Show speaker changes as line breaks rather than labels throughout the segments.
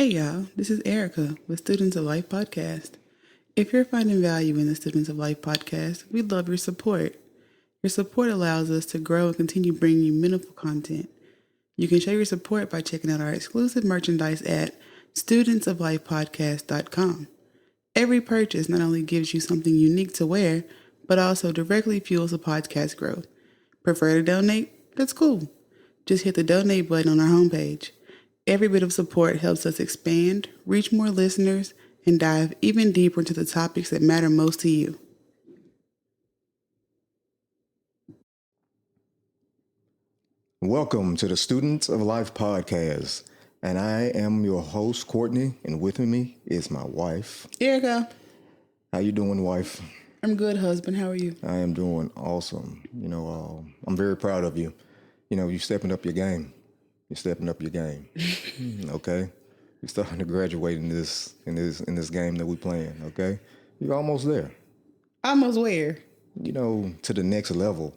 Hey y'all, this is Erica with Students of Life Podcast. If you're finding value in the Students of Life Podcast, we'd love your support. Your support allows us to grow and continue bringing you meaningful content. You can show your support by checking out our exclusive merchandise at studentsoflifepodcast.com. Every purchase not only gives you something unique to wear, but also directly fuels the podcast growth. Prefer to donate? That's cool. Just hit the donate button on our homepage. Every bit of support helps us expand, reach more listeners, and dive even deeper into the topics that matter most to you.
Welcome to the Students of Life Podcast. And I am your host, Courtney, and with me is my wife.
Erica.
How you doing, wife?
I'm good, husband. How are you?
I am doing awesome. I'm very proud of you. You're stepping up your game. Okay? You're starting to graduate in this game that we're playing, okay? You're almost there.
Almost where?
To the next level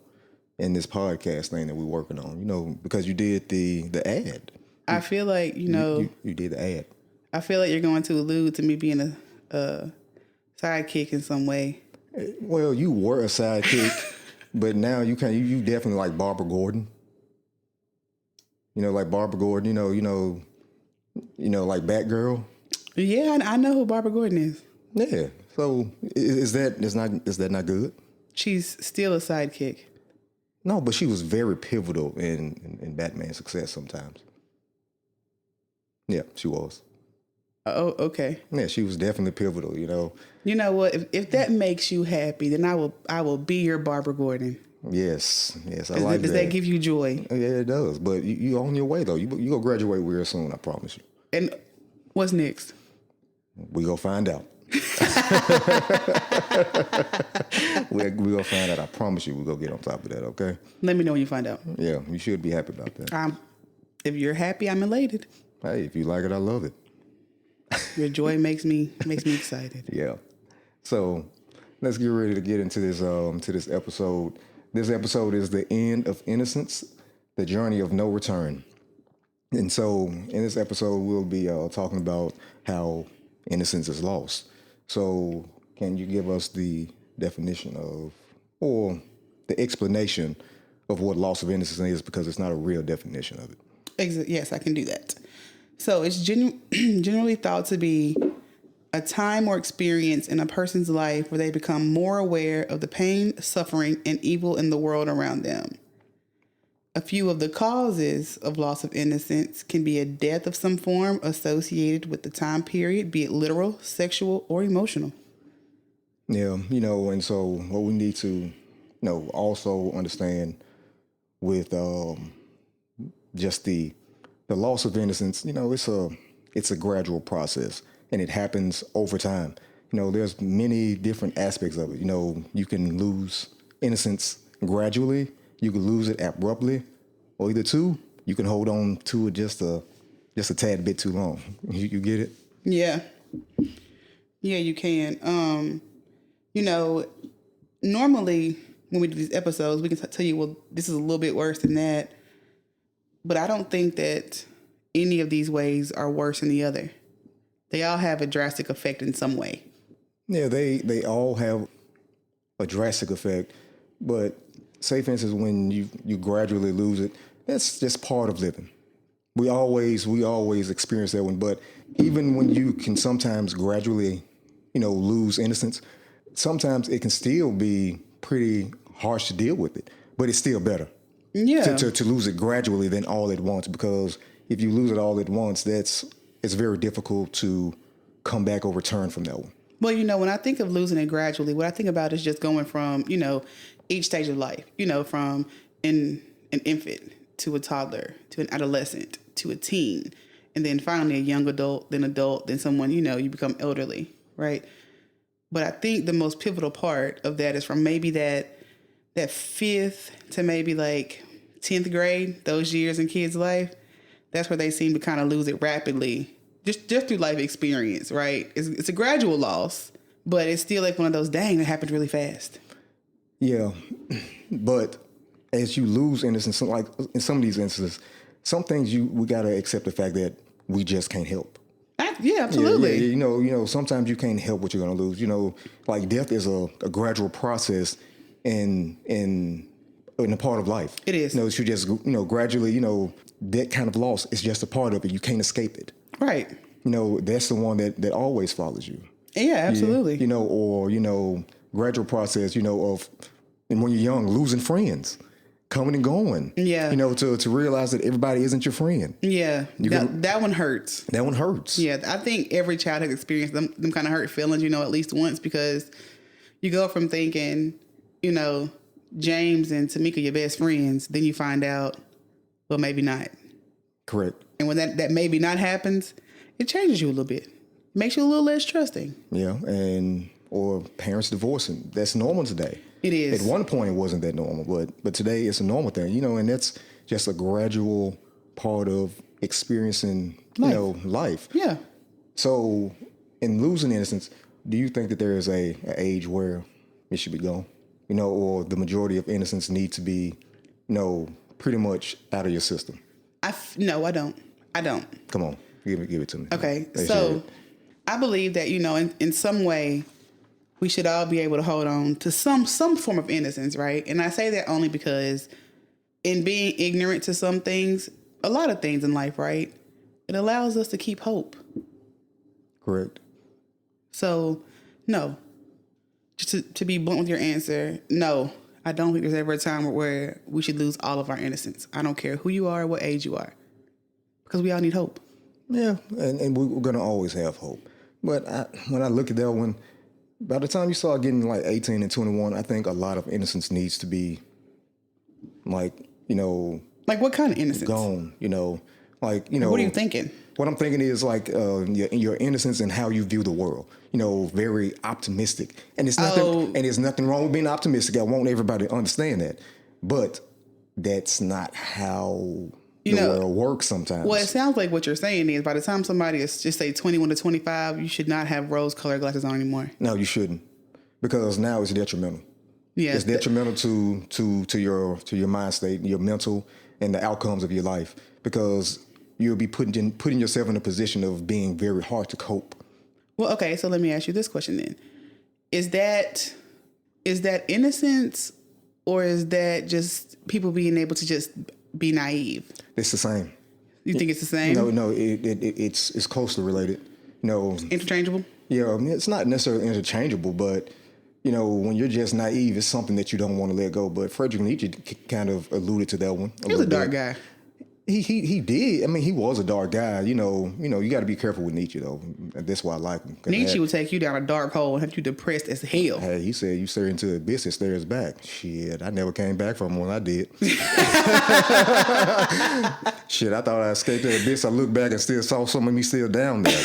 in this podcast thing that we're working on, because you did the ad.
I feel like,
you did the ad.
I feel like you're going to allude to me being a sidekick in some way.
Well, you were a sidekick, but now you definitely like Barbara Gordon. Like Barbara Gordon, like Batgirl.
Yeah, I know who Barbara Gordon is.
Yeah. So is that not good?
She's still a sidekick.
No, but she was very pivotal in Batman's success sometimes. Yeah, she was.
Oh, okay.
Yeah, she was definitely pivotal,
You know what? If that makes you happy, then I will be your Barbara Gordon.
Yes, I like that.
Does that give you joy?
Yeah, it does. But you on your way though. You go graduate real soon, I promise you.
And what's next?
We go find out. we gonna find out. I promise you, we go get on top of that. Okay.
Let me know when you find out.
Yeah, you should be happy about that.
If you're happy, I'm elated.
Hey, if you like it, I love it.
Your joy makes me excited.
Yeah. So let's get ready to get into this episode. This episode is the end of Innocence, the journey of no return. And so in this episode, we'll be talking about how innocence is lost. So can you give us the definition or the explanation of what loss of innocence is, because it's not a real definition of it?
Yes, I can do that. So it's generally thought to be a time or experience in a person's life where they become more aware of the pain, suffering, and evil in the world around them. A few of the causes of loss of innocence can be a death of some form associated with the time period, be it literal, sexual, or emotional.
Yeah, and so what we need to, also understand with just the loss of innocence, it's a gradual process, and it happens over time. There's many different aspects of it. You can lose innocence gradually. You can lose it abruptly, or either two, you can hold on to it just a tad bit too long. You get it?
Yeah. Yeah, you can. Normally when we do these episodes, we can tell you, well, this is a little bit worse than that. But I don't think that any of these ways are worse than the other. They all have a drastic effect in some way.
Yeah, they all have a drastic effect, but say, for instance, when you gradually lose it, that's just part of living. We always experience that one. But even when you can sometimes gradually, lose innocence, sometimes it can still be pretty harsh to deal with it. But it's still better.
Yeah.
To lose it gradually than all at once, because if you lose it all at once, it's very difficult to come back or return from that one.
Well, when I think of losing it gradually, what I think about is just going from, each stage of life, from an infant to a toddler to an adolescent to a teen, and then finally a young adult, then someone, you become elderly, right? But I think the most pivotal part of that is from maybe that 5th to maybe like 10th grade, those years in kids' life. That's where they seem to kind of lose it rapidly, just through life experience, right? It's a gradual loss, but it's still like one of those, dang, that happened really fast.
Yeah, but as you lose innocence, like in some of these instances, some things we gotta accept the fact that we just can't help.
Yeah, absolutely.
Yeah, sometimes you can't help what you're going to lose. Like death is a gradual process in a part of life.
It is.
You just, gradually, that kind of loss is just a part of it. You can't escape it.
Right.
That's the one that always follows you.
Yeah, absolutely.
Or gradual process, of, and when you're young, losing friends, coming and going.
Yeah.
To realize that everybody isn't your friend.
Yeah. That one hurts.
That one hurts.
Yeah. I think every child has experienced them kind of hurt feelings, at least once, because you go from thinking, James and Tamika your best friends, then you find out, well, maybe not.
Correct.
And when that maybe not happens, it changes you a little bit. Makes you a little less trusting.
Yeah, or parents divorcing. That's normal today.
It is.
At one point, it wasn't that normal, but today it's a normal thing. And that's just a gradual part of experiencing, life.
Yeah.
So, in losing innocence, do you think that there is a age where it should be gone? Or the majority of innocence need to be, pretty much out of your system?
No, I don't.
Come on, give it to me.
Okay, so I believe that in some way we should all be able to hold on to some form of innocence, right? And I say that only because in being ignorant to some things, a lot of things in life, right, it allows us to keep hope.
Correct.
So, no. Just to be blunt with your answer, no. I don't think there's ever a time where we should lose all of our innocence. I don't care who you are or what age you are. Because we all need hope.
Yeah, and we're going to always have hope. But when I look at that one, by the time you start getting like 18 and 21, I think a lot of innocence needs to be like,
Like what kind of innocence?
Gone, Like,
What are you thinking?
What I'm thinking is like your innocence and how you view the world. Very optimistic, and it's nothing. And there's nothing wrong with being optimistic. I want everybody to understand that, but that's not how the world works sometimes.
Well, it sounds like what you're saying is by the time somebody is just say 21 to 25, you should not have rose-colored glasses on anymore.
No, you shouldn't, because now it's detrimental.
Yeah,
it's detrimental to your mind state, your mental, and the outcomes of your life, because you'll be putting yourself in a position of being very hard to cope.
Well, okay, so let me ask you this question then. Is that innocence, or is that just people being able to just be naive?
It's the same.
You think it's the same?
No, it's closely related.
Interchangeable?
Yeah, I mean, it's not necessarily interchangeable, but when you're just naive, it's something that you don't want to let go. But Friedrich Nietzsche kind of alluded to that one.
He was a dark guy.
He did. I mean, he was a dark guy. You got to be careful with Nietzsche, though. That's why I like him.
Nietzsche would take you down a dark hole and have you depressed as hell.
Hey, he said you stare into the abyss, it stares back. Shit, I never came back from when I did. Shit, I thought I escaped the abyss. I looked back and still saw some of me still down there.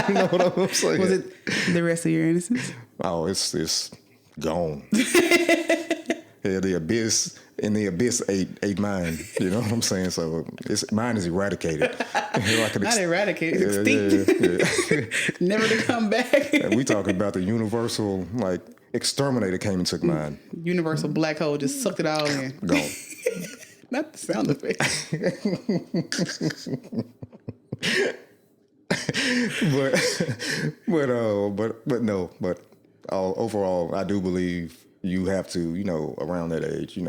You know what I'm saying?
Was it the rest of your innocence?
Oh, it's gone. Yeah, the abyss. And the abyss ate mine. You know what I'm saying? So mine is eradicated.
Not eradicated, it's extinct. Never to come back.
We talking about the universal, like, exterminator came and took mine.
Universal black hole just sucked it all in.
Gone.
Not the sound effect.
but overall, I do believe you have to, around that age,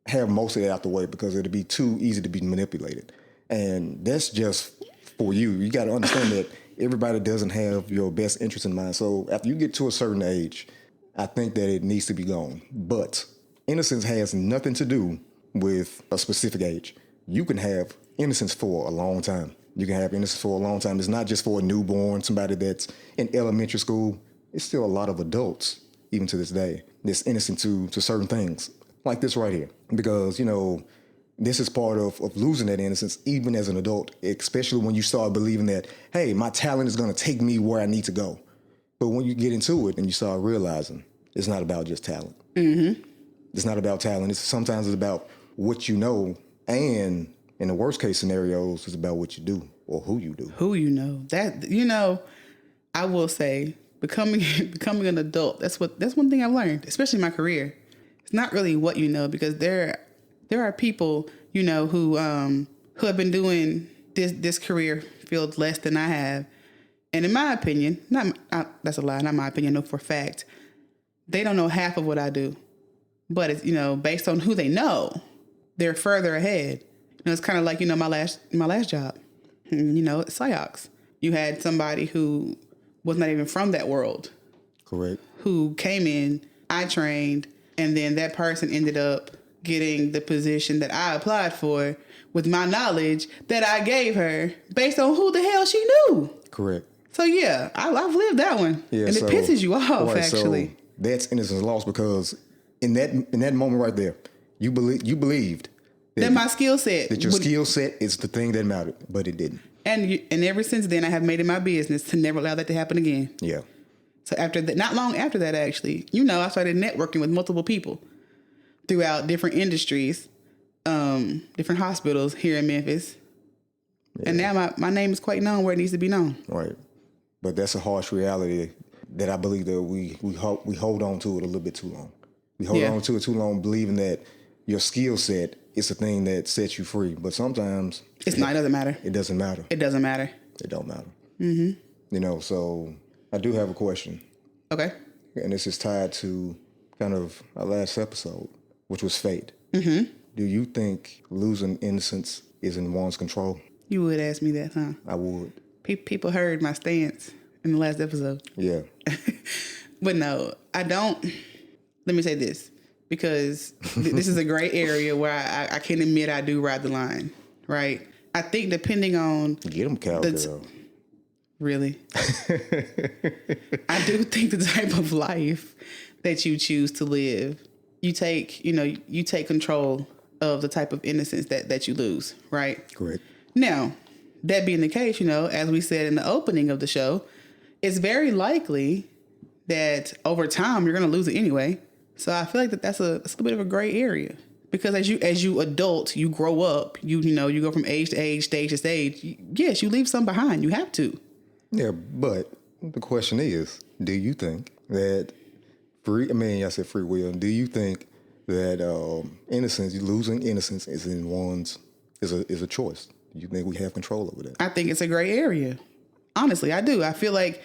have most of it out the way, because it'll be too easy to be manipulated. And that's just for you. You got to understand that everybody doesn't have your best interest in mind. So after you get to a certain age, I think that it needs to be gone. But innocence has nothing to do with a specific age. You can have innocence for a long time. You can have innocence for a long time. It's not just for a newborn, somebody that's in elementary school. It's still a lot of adults, even to this day, that's innocent to certain things. Like this right here, because, this is part of losing that innocence, even as an adult, especially when you start believing that, hey, my talent is going to take me where I need to go. But when you get into it and you start realizing it's not about just talent. Mm-hmm. It's not about talent. Sometimes it's about what you know, and in the worst case scenarios, it's about what you do or who you do.
Who you know. That, I will say, becoming an adult, that's one thing I've learned, especially in my career. It's not really what you know, because there are people, who have been doing this career field less than I have. And in my opinion, that's a lie, not my opinion, no, for a fact, they don't know half of what I do. But it's, based on who they know, they're further ahead. It's kind of like, my last job, Psyox. You had somebody who was not even from that world.
Correct.
Who came in, I trained, and then that person ended up getting the position that I applied for with my knowledge that I gave her based on who the hell she knew.
Correct.
So yeah, I've lived that one. Yeah, and it pisses you off, right, actually. So
that's innocence lost because in that moment right there, you believed
that my skill set,
that your skill set is the thing that mattered, but it didn't.
And ever since then, I have made it my business to never allow that to happen again.
Yeah.
So after that, not long after that, actually, I started networking with multiple people throughout different industries, different hospitals here in Memphis. Yeah. And now my name is quite known where it needs to be known.
Right. But that's a harsh reality that I believe that we hold on to it a little bit too long. We hold on to it too long, believing that your skill set is the thing that sets you free. But sometimes
it's not. It doesn't matter.
It doesn't matter.
It doesn't matter.
It don't matter. Mm-hmm. So I do have a question.
Okay.
And this is tied to kind of our last episode, which was fate.
Mm-hmm.
Do you think losing innocence is in one's control?
You would ask me that, huh?
I would.
People heard my stance in the last episode.
Yeah.
But no, I don't. Let me say this, because this is a gray area where I can admit I do ride the line, right? I think depending on...
Get them, cowgirl.
Really? I do think the type of life that you choose to live, you take control of the type of innocence that you lose, right?
Correct.
Now, that being the case, as we said in the opening of the show, it's very likely that over time you're going to lose it anyway. So I feel like that's a little bit of a gray area, because as you adult, you grow up, you go from age to age, stage to stage. Yes, you leave some behind. You have to.
Yeah, but the question is, do you think that free will, do you think that losing innocence is in one's is a choice? Do you think we have control over that?
I think it's a gray area. Honestly, I do. I feel like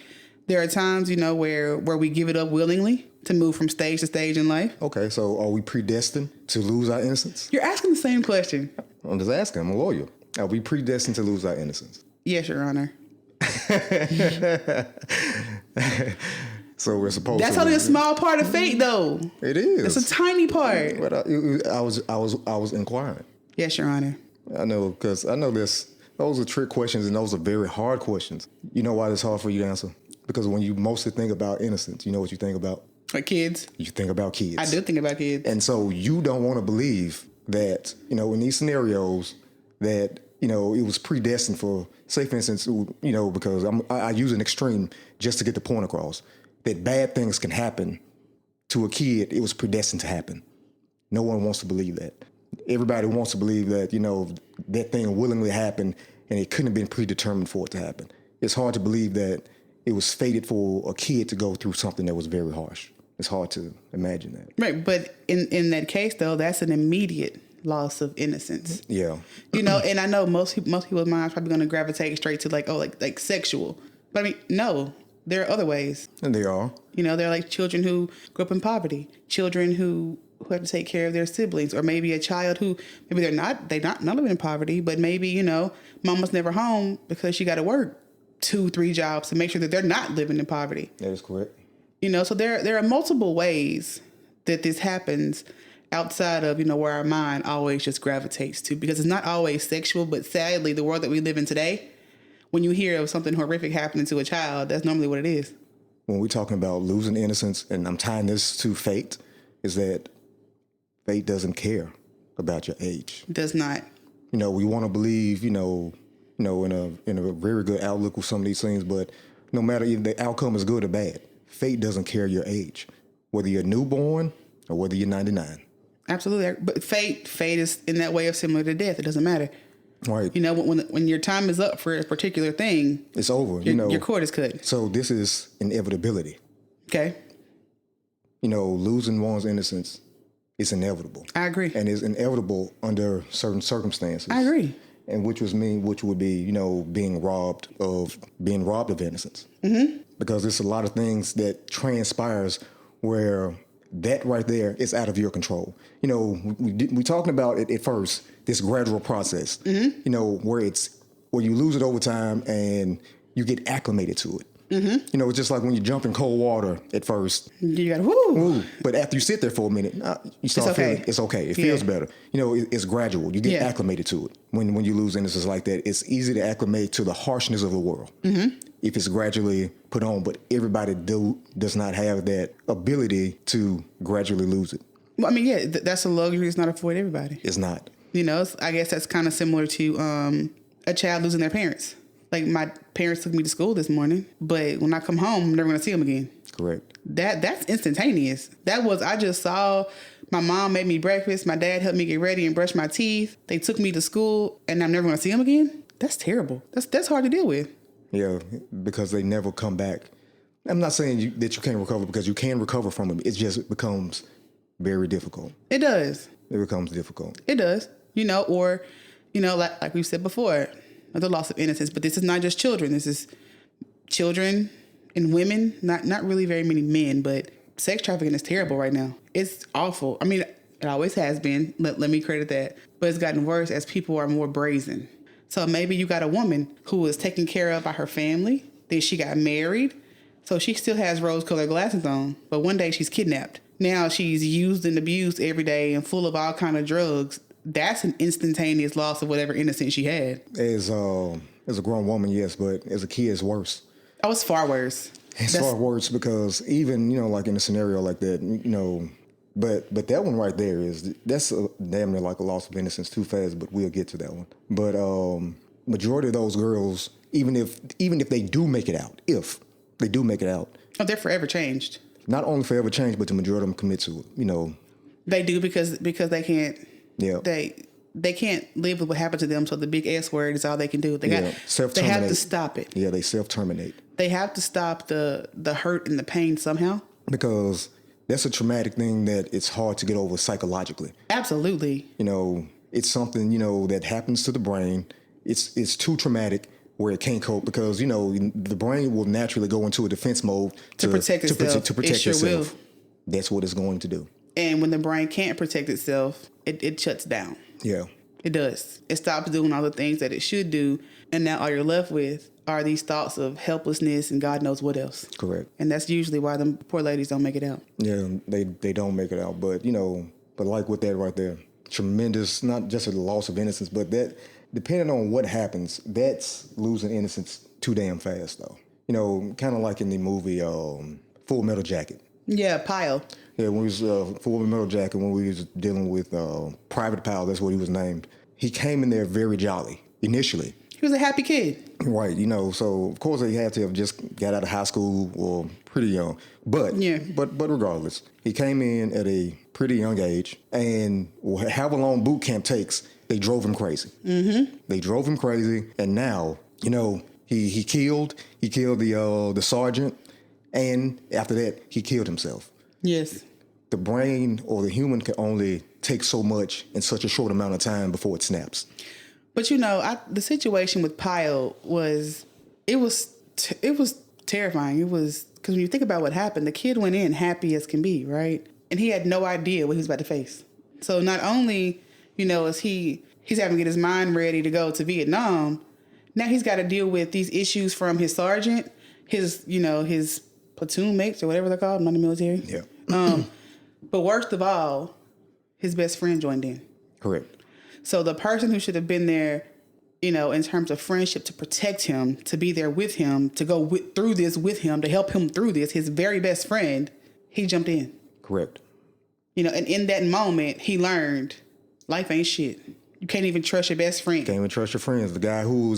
there are times, where we give it up willingly to move from stage to stage in life.
Okay, so are we predestined to lose our innocence?
You're asking the same question.
I'm just asking. I'm a lawyer. Are we predestined to lose our innocence?
Yes, Your Honor.
So we're supposed
That's
to...
only a small part of fate, though.
It is.
It's a tiny part.
But I was inquiring.
Yes, Your Honor.
I know, because I know those are trick questions, and those are very hard questions. You know why it's hard for you to answer? Because when you mostly think about innocence, you know what you think about?
Like kids.
You think about kids.
I do think about kids.
And so you don't want to believe that, in these scenarios that, it was predestined for, say, for instance, because I use an extreme just to get the point across, that bad things can happen to a kid. It was predestined to happen. No one wants to believe that. Everybody wants to believe that, that thing willingly happened and it couldn't have been predetermined for it to happen. It's hard to believe that it was fated for a kid to go through something that was very harsh. It's hard to imagine that.
Right, but in that case, though, that's an immediate loss of innocence.
Yeah.
And I know most people's minds probably going to gravitate straight to like sexual. But I mean, no, there are other ways.
And they are.
They're like children who grew up in poverty, children who have to take care of their siblings, or maybe a child who maybe they're not living in poverty, but maybe, mom was never home because she got to work 2-3 jobs to make sure that they're not living in poverty.
That is correct.
So there are multiple ways that this happens outside of, where our mind always just gravitates to, because it's not always sexual, but sadly, the world that we live in today, when you hear of something horrific happening to a child, that's normally what it is.
When we're talking about losing innocence, and I'm tying this to fate, is that fate doesn't care about your age.
It does not.
We want to believe, in a very good outlook with some of these things, but no matter if the outcome is good or bad, fate doesn't care your age, whether you're a newborn or whether you're 99.
Absolutely. But fate is in that way of similar to death. It doesn't matter.
Right.
When your time is up for a particular thing,
it's over.
Your cord is cut.
So this is inevitability.
Okay.
Losing one's innocence is inevitable.
I agree.
And is inevitable under certain circumstances.
I agree.
and which would be, you know, being robbed of innocence. Because there's a lot of things that transpires where that right there is out of your control. You know, we talking about it at first, this gradual process, you know, where you lose it over time and you get acclimated to it. You know, it's just like when you jump in cold water at first.
You got woo.
But after you sit there for a minute, you start feeling it's okay. It feels better. You know, it's gradual. You get acclimated to it. When you lose innocence like that, it's easy to acclimate to the harshness of the world. If it's gradually put on, but everybody does not have that ability to gradually lose it.
Well, I mean, yeah, that's a luxury. It's not afforded everybody.
It's not.
You know, I guess that's kind of similar to a child losing their parents. Like, my parents took me to school this morning, but when I come home, I'm never going to see them again.
Correct.
That's instantaneous. I just saw my mom made me breakfast. My dad helped me get ready and brush my teeth. They took me to school, and I'm never going to see them again. That's terrible. That's hard to deal with.
Yeah, because they never come back. I'm not saying that you can't recover, because you can recover from them. It just becomes very difficult.
It does.
It becomes difficult.
It does. You know, or, you know, like we said before, the loss of innocence. But this is not just children. This is children and women. Not really very many men, but sex trafficking is terrible right now. It's awful. I mean, it always has been. Let me credit that. But it's gotten worse as people are more brazen. So maybe you got a woman who was taken care of by her family. Then she got married. So she still has rose-colored glasses on. But one day she's kidnapped. Now she's used and abused every day and full of all kind of drugs. That's an instantaneous loss of whatever innocence she had.
As a grown woman, yes, but as a kid, it's worse.
Oh, it's far worse.
It's far worse, because even, you know, like in a scenario like that, you know, but that one right there that's damn near like a loss of innocence too fast, but we'll get to that one. But majority of those girls, even if they do make it out,
Oh, they're forever changed.
Not only forever changed, but the majority of them commit to it. You know,
they do because they can't.
Yeah.
They can't live with what happened to them, so the big S word is all they can do. They have to stop it.
Yeah, they self-terminate.
They have to stop the hurt and the pain somehow.
Because that's a traumatic thing that it's hard to get over psychologically.
Absolutely.
You know, it's something, you know, that happens to the brain. It's too traumatic where it can't cope, because, you know, the brain will naturally go into a defense mode to protect itself. It sure will. That's what it's going to do.
And when the brain can't protect itself, it shuts down.
Yeah.
It does. It stops doing all the things that it should do. And now all you're left with are these thoughts of helplessness and God knows what else.
Correct.
And that's usually why them poor ladies don't make it out.
Yeah, they don't make it out. But, you know, like with that right there, tremendous, not just a loss of innocence, but that, depending on what happens, that's losing innocence too damn fast, though. You know, kind of like in the movie Full Metal Jacket.
Yeah, Pyle.
Yeah, when we was Full Metal Jacket, when we was dealing with Private Pyle, that's what he was named. He came in there very jolly initially.
He was a happy kid.
Right, you know, so of course he had to have just got out of high school or pretty young. But regardless, he came in at a pretty young age, and however long boot camp takes, they drove him crazy. Mm-hmm. They drove him crazy, and now, you know, he killed the sergeant, and after that, he killed himself.
Yes.
The brain or the human can only take so much in such a short amount of time before it snaps.
But, you know, the situation with Pyle was terrifying. It was, because when you think about what happened, the kid went in happy as can be, right? And he had no idea what he was about to face. So not only, you know, is he's having to get his mind ready to go to Vietnam, now he's got to deal with these issues from his sergeant, his platoon mates or whatever they're called. I'm not in the military.
Yeah.
But worst of all, his best friend joined in.
Correct.
So the person who should have been there, you know, in terms of friendship, to protect him, to be there with him, to go through this with him, to help him through this, his very best friend, he jumped in.
Correct.
You know, and in that moment, he learned life ain't shit. You can't even trust your best friend.
Can't even trust your friends. The guy who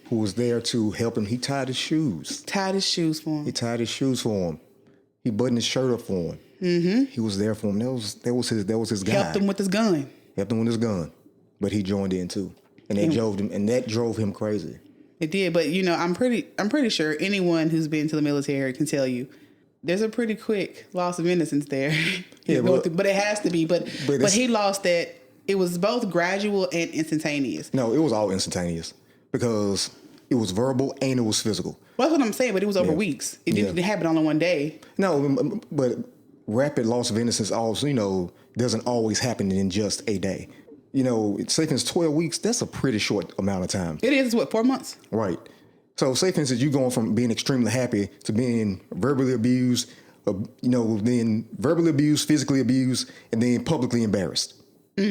was there to help him, he tied his shoes.
Tied his shoes for him.
He tied his shoes for him. He buttoned his shirt up for him. Mm-hmm. He was there for him. That was his guy.
Helped him with his gun.
But he joined in too, and that drove him crazy.
It did, but you know, I'm pretty sure anyone who's been to the military can tell you there's a pretty quick loss of innocence there.
Yeah,
but it has to be. But he lost that It was both gradual and instantaneous.
No, it was all instantaneous because it was verbal and it was physical.
Well, that's what I'm saying, but it was over weeks. It didn't happen all in one day.
No, but rapid loss of innocence also, doesn't always happen in just a day. Say for instance, 12 weeks, that's a pretty short amount of time.
It is, what, 4 months?
Right. So say for instance, you're going from being extremely happy to being verbally abused, then verbally abused, physically abused, and then publicly embarrassed.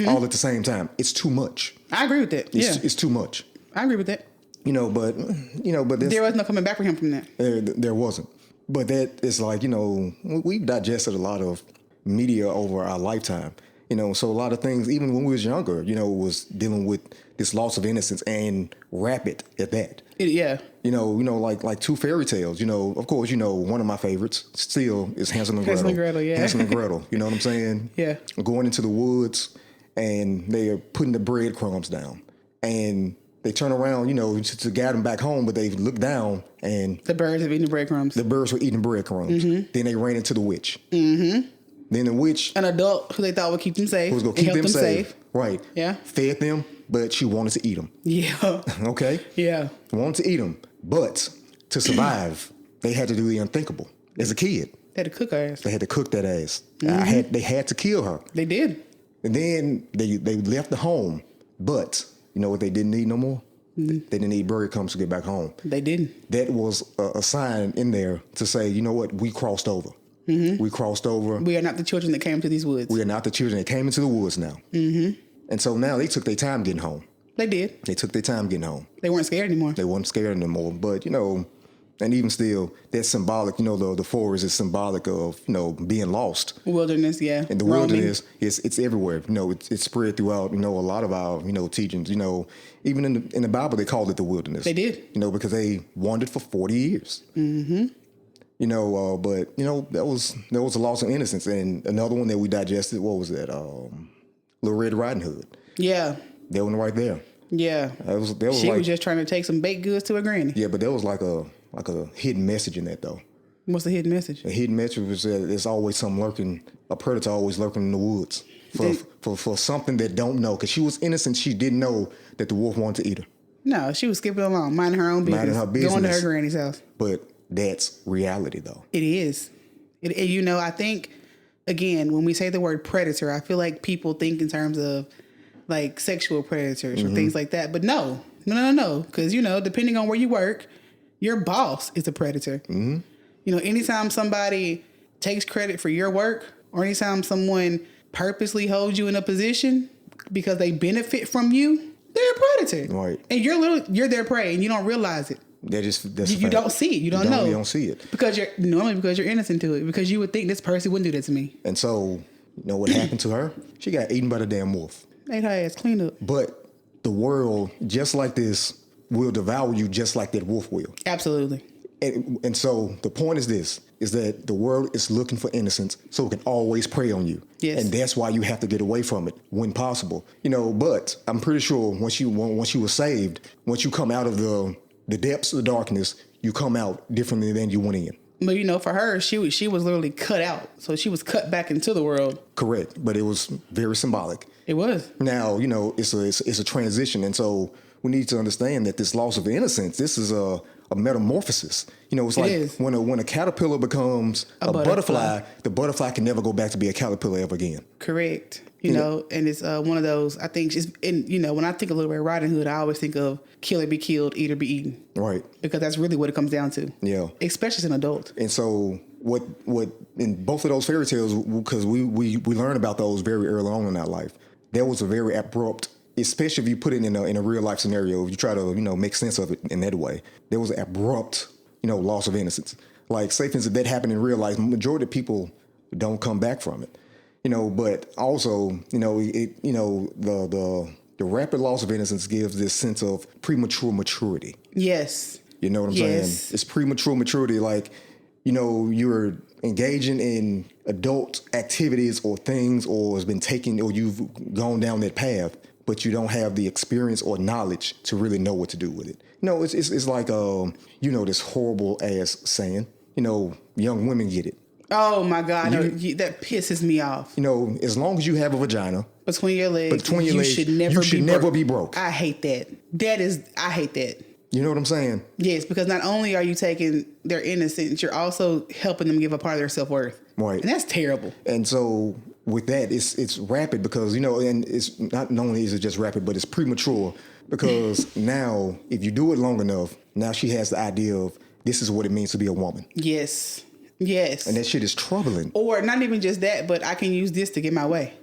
All at the same time. It's too much.
I agree with that.
It's too much.
I agree with that.
But
there was no coming back for him from that.
There wasn't. But that is like, we've digested a lot of media over our lifetime. So a lot of things, even when we was younger, was dealing with this loss of innocence and rapid at that. Like two fairy tales. Of course, one of my favorites still is Hansel and Gretel. Hansel and Gretel. You know what I'm saying?
Yeah.
Going into the woods and they are putting the breadcrumbs down, and they turn around, to guide them back home, but they look down and
the birds have eaten the breadcrumbs.
The birds were eating breadcrumbs. Then they ran into the witch. Then the witch,
an adult who they thought would keep them safe,
who was going to keep them safe, right?
Yeah,
fed them, but she wanted to eat them.
Yeah.
Okay.
Yeah.
Wanted to eat them, but to survive, they had to do the unthinkable. As a kid,
they had to cook her ass.
They had to cook that ass. They had to kill her.
They did.
And then they left the home, but you know what they didn't need no more? They didn't need breadcrumbs to get back home.
They didn't.
That was a sign in there to say, you know what? We crossed over. We crossed over.
We are not the children that came to these woods.
We are not the children that came into the woods now. And so now they took their time getting home.
They did.
They took their time getting home.
They weren't scared anymore.
They weren't scared anymore. But, and even still, that's symbolic. The forest is symbolic of, being lost.
Wilderness, yeah.
And the wilderness, it's everywhere. It's spread throughout, a lot of our, teachings. Even in the Bible, they called it the wilderness.
They did.
Because they wandered for 40 years. But that was a loss of innocence. And another one that we digested, what was that? Little Red Riding Hood.
Yeah.
That one right there.
Yeah. She was just trying to take some baked goods to her granny.
Yeah, but there was like a hidden message in that though.
What's the hidden message?
The hidden message was that there's always some a predator always lurking in the woods for something that don't know. Because she was innocent, she didn't know that the wolf wanted to eat her.
No, she was skipping along, minding her own business.
Minding her business.
Going to her granny's house.
But that's reality though.
It is. I think, again, when we say the word predator, I feel like people think in terms of like sexual predators or things like that. But no. Because, depending on where you work, your boss is a predator. Anytime somebody takes credit for your work or anytime someone purposely holds you in a position because they benefit from you, they're a predator.
Right.
And you're their prey and you don't realize it. You don't see it. You don't know.
You don't see it.
Because you're innocent to it. Because you would think this person wouldn't do that to me.
And so, what happened to her? She got eaten by the damn wolf.
Ate her ass clean up.
But the world, just like this, will devour you just like that wolf will.
Absolutely.
And so the point is this, is that the world is looking for innocence so it can always prey on you.
Yes.
And that's why you have to get away from it when possible. But I'm pretty sure once you were saved, once you come out of the depths of the darkness, you come out differently than you went in.
But for her, she was literally cut out. So she was cut back into the world. Correct.
But it was very symbolic.
It was.
Now, it's a transition. And so we need to understand that this loss of innocence, this is a metamorphosis. It's like when a caterpillar becomes a butterfly, the butterfly can never go back to be a caterpillar ever again.
Correct. And it's one of those, I think, when I think of Little Red Riding Hood, I always think of kill or be killed, eat or be eaten.
Right.
Because that's really what it comes down to. Yeah. Especially as an adult.
And so what in both of those fairy tales, because we learn about those very early on in our life, there was a very abrupt, especially if you put it in a real life scenario, if you try to, make sense of it in that way, there was an abrupt, loss of innocence. Like, say, for instance, if that happened in real life, majority of people don't come back from it. But also, the rapid loss of innocence gives this sense of premature maturity. Yes. You know what I'm saying? It's premature maturity. Like, you're engaging in adult activities or things, or has been taken, or you've gone down that path, but you don't have the experience or knowledge to really know what to do with it. It's like, this horrible ass saying, young women get it.
Oh my God, no, that pisses me off.
You know, as long as you have a vagina
Between your legs,
you should never be broke.
I hate that. I hate that.
You know what I'm saying?
Yes, because not only are you taking their innocence, you're also helping them give a part of their self-worth.
Right.
And that's terrible.
And so with that, it's rapid because, you know, and it's not only is it just rapid, but it's premature because now if you do it long enough, now she has the idea of this is what it means to be a woman.
Yes. Yes.
And that shit is troubling.
Or not even just that, but I can use this to get my way.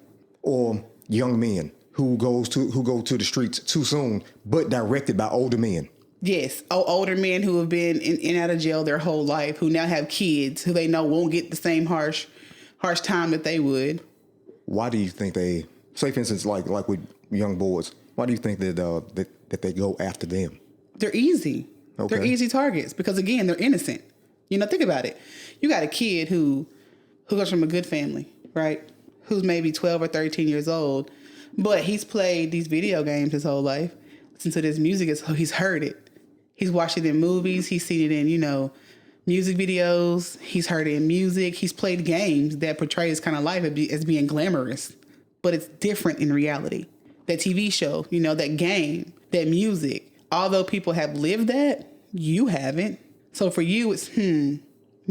Or young men who go to the streets too soon, but directed by older men.
Yes. Older men who have been in and out of jail their whole life, who now have kids who they know won't get the same harsh time that they would.
Why do you think they, say for instance, like with young boys, why do you think that they go after them?
They're easy. Okay. They're easy targets because, again, they're innocent. You know, think about it. You got a kid who goes from a good family, right? Who's maybe 12 or 13 years old, but he's played these video games his whole life. Listened to this music, he's heard it. He's watched it in movies. He's seen it in, you know, music videos. He's heard it in music. He's played games that portray his kind of life as being glamorous, but it's different in reality. That TV show, you know, that game, that music, although people have lived that, you haven't. So for you, it's, let me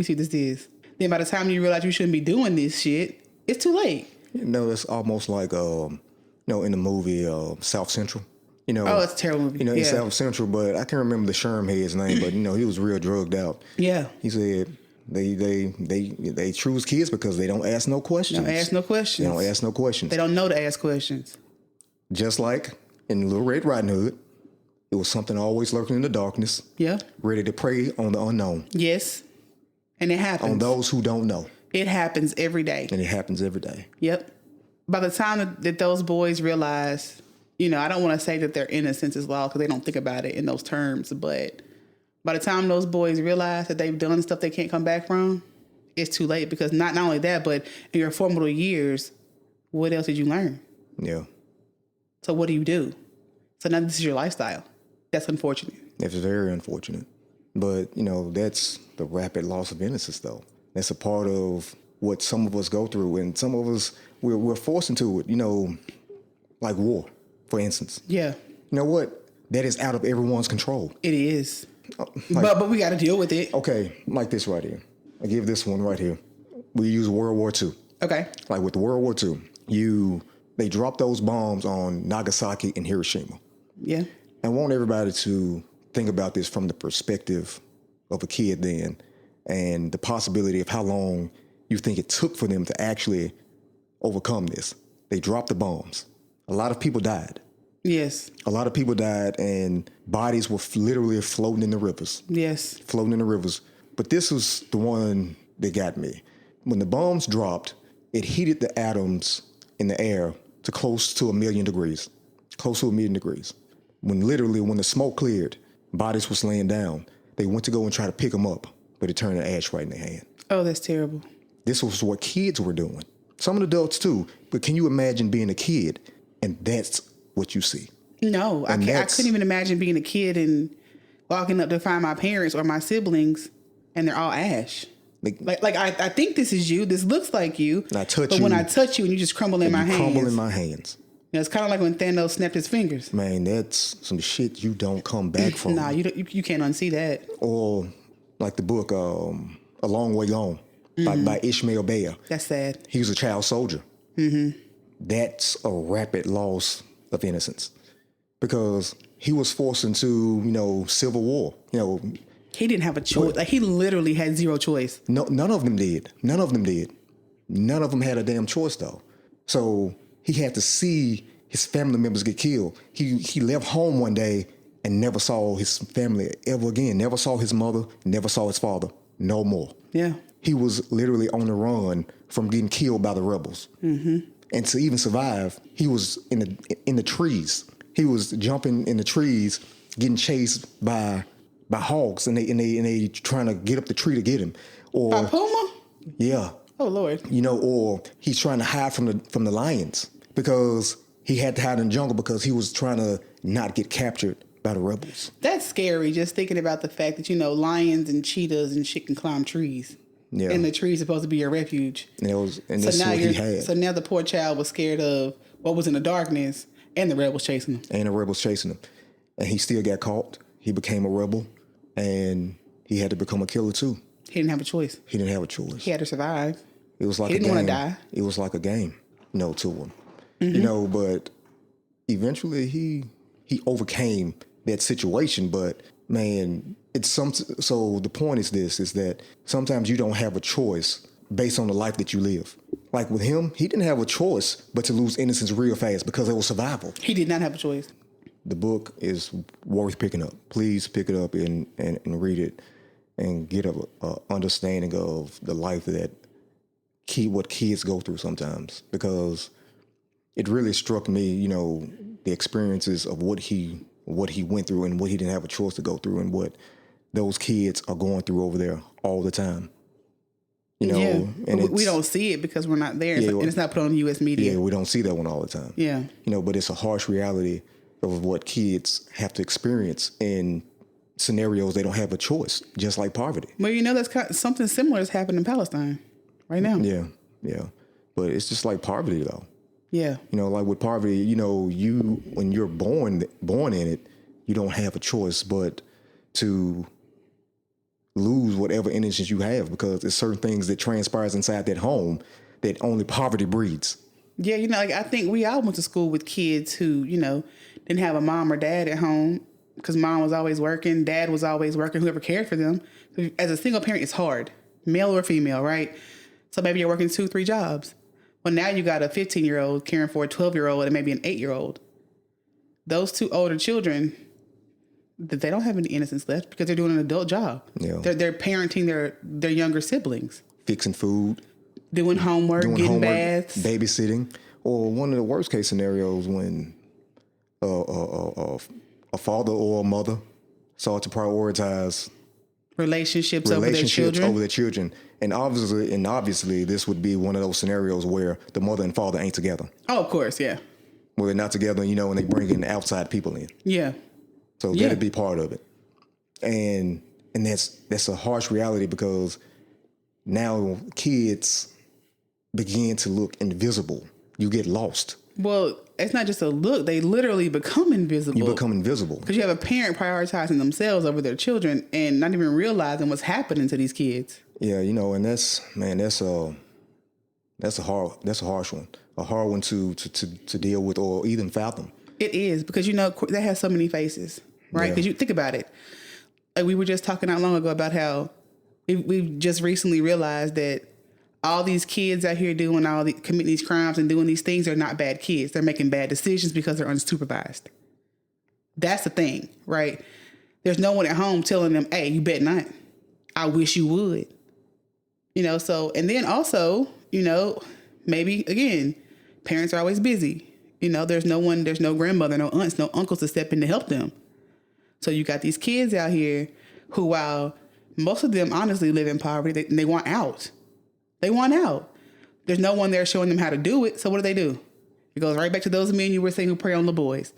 see what this is. Then by the time you realize you shouldn't be doing this shit, it's too late.
You know, it's almost like, you know, in the movie South Central. You know,
oh, it's a terrible movie.
You know, in South Central, but I can't remember the Sherm head's name, but you know, he was real drugged out.
Yeah.
He said they choose kids because they don't ask no questions.
Don't ask no questions.
They don't ask no questions.
They don't know to ask questions.
Just like in Little Red Riding Hood, it was something always lurking in the darkness. Yeah. Ready to prey on the unknown.
Yes. And it happens.
On those who don't know.
It happens every day.
And it happens every day.
Yep. By the time that those boys realize, you know, I don't want to say that their innocence is lost because they don't think about it in those terms, but by the time those boys realize that they've done stuff they can't come back from, it's too late because not only that, but in your formative years, what else did you learn? Yeah. So what do you do? So now this is your lifestyle. That's unfortunate.
It's very unfortunate. But, you know, that's the rapid loss of innocence, though. That's a part of what some of us go through, and some of us, we're forced into it, you know, like war, for instance. Yeah. You know what? That is out of everyone's control.
It is. But we got to deal with it.
Okay, like this right here. I give this one right here. We use World War II. Okay. Like with World War II, they dropped those bombs on Nagasaki and Hiroshima. Yeah. I want everybody to think about this from the perspective of a kid then, and the possibility of how long you think it took for them to actually overcome this. They dropped the bombs. A lot of people died. Yes. A lot of people died, and bodies were literally floating in the rivers. Yes. Floating in the rivers. But this was the one that got me. When the bombs dropped, it heated the atoms in the air to close to 1 million degrees. Close to 1 million degrees. When the smoke cleared, bodies was laying down. They went to go and try to pick them up, but it turned to ash right in their hand.
Oh, that's terrible.
This was what kids were doing. Some adults too, but can you imagine being a kid and that's what you see?
No, I couldn't even imagine being a kid and walking up to find my parents or my siblings and they're all ash. I think this is you. This looks like you.
And I touch
but
you.
When I touch you and you just crumble in my hands.
Crumble in my hands.
You know, it's kind of like when Thanos snapped his fingers.
Man, that's some shit you don't come back from.
Nah, you can't unsee that.
Or like the book A Long Way Gone by Ishmael Bear. That's sad. He was a child soldier. Mm-hmm. That's a rapid loss of innocence because he was forced into, you know, civil war. You know,
he didn't have a choice. Like he literally had zero choice.
No, none of them did. None of them had a damn choice though. So he had to see his family members get killed. He left home one day and never saw his family ever again. Never saw his mother. Never saw his father. No more. Yeah. He was literally on the run from getting killed by the rebels. Mm-hmm. And to even survive, he was in the trees. He was jumping in the trees, getting chased by hogs, and they trying to get up the tree to get him. Or
by puma?
Yeah.
Oh Lord.
You know, or he's trying to hide from the lions because he had to hide in the jungle because he was trying to not get captured by the rebels.
That's scary. Just thinking about the fact that, you know, lions and cheetahs and shit can climb trees.
Yeah.
And the tree's supposed to be your refuge.
And that's what he had.
So now the poor child was scared of what was in the darkness, and the rebels chasing him.
And he still got caught. He became a rebel, and he had to become a killer too.
He didn't have a choice.
He didn't have a choice.
He had to survive.
It was like
he
a game.
Didn't want to die.
It was like a game, to him. But eventually he overcame that situation. But man, so the point is that sometimes you don't have a choice based on the life that you live. Like with him, he didn't have a choice but to lose innocence real fast because it was survival.
He did not have a choice.
The book is worth picking up. Please pick it up and read it and get a understanding of the life what kids go through sometimes, because it really struck me, the experiences of what he went through and what he didn't have a choice to go through and what those kids are going through over there all the time.
And we don't see it because we're not there, and it's not put on U.S. media.
Yeah, we don't see that one all the time.
Yeah.
But it's a harsh reality of what kids have to experience in scenarios they don't have a choice, just like poverty.
Well, that's something similar has happened in Palestine right now.
Yeah. But it's just like poverty, though.
Yeah.
Like with poverty, you when you're born in it, you don't have a choice but to lose whatever innocence you have, because there's certain things that transpires inside that home that only poverty breeds.
Yeah, I think we all went to school with kids who, didn't have a mom or dad at home because mom was always working, dad was always working, whoever cared for them. As a single parent, it's hard, male or female, right? So maybe you're working 2-3 jobs. Well, now you got a 15-year-old caring for a 12-year-old and maybe an 8-year-old. Those two older children, they don't have any innocence left because they're doing an adult job.
Yeah.
They're parenting their younger siblings.
Fixing food.
Doing homework, getting baths.
Babysitting. Or one of the worst case scenarios when a father or a mother sought to prioritize
relationships over their children.
And obviously this would be one of those scenarios where the mother and father ain't together.
Oh, of course, yeah.
Well, they're not together, and they bring in outside people in.
Yeah.
So that'd be part of it. And that's a harsh reality, because now kids begin to look invisible. You get lost.
Well, it's not just a look. They literally become invisible.
You become invisible.
Because you have a parent prioritizing themselves over their children and not even realizing what's happening to these kids.
Yeah, and that's a harsh one. A hard one to deal with or even fathom.
It is, because they have so many faces, right? Because you think about it. Like we were just talking not long ago about how we've just recently realized that all these kids out here committing these crimes and doing these things, they're not bad kids. They're making bad decisions because they're unsupervised. That's the thing, right? There's no one at home telling them, hey, you bet not. I wish you would. So, and then also, maybe again, parents are always busy. There's no grandmother, no aunts, no uncles to step in to help them. So you got these kids out here who, while most of them honestly live in poverty, they want out. They want out. There's no one there showing them how to do it. So what do? It goes right back to those men you were saying who prey on little boys.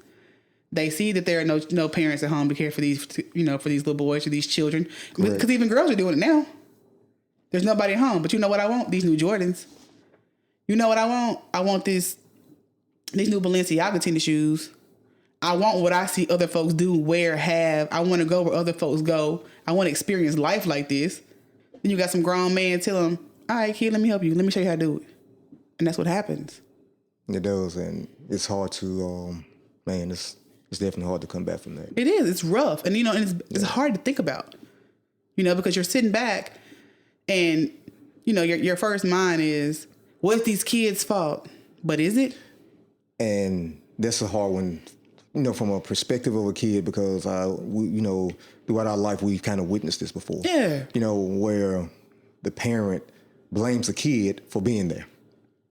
They see that there are no parents at home to care for these, for these little boys or these children. Because even girls are doing it now. There's nobody at home. But you know what I want? These new Jordans. You know what I want? I want these new Balenciaga tennis shoes. I want what I see other folks do, wear, have. I want to go where other folks go. I want to experience life like this. Then you got some grown man tell them, all right, kid, let me help you. Let me show you how to do it. And that's what happens.
It does. And it's hard to, it's definitely hard to come back from that.
It is. It's rough. And, it's hard to think about, because you're sitting back and, your first mind is, what's these kids' fault? But is it?
And that's a hard one, from a perspective of a kid, because throughout our life, we've kind of witnessed this before.
Yeah.
Where the parent blames the kid for being there.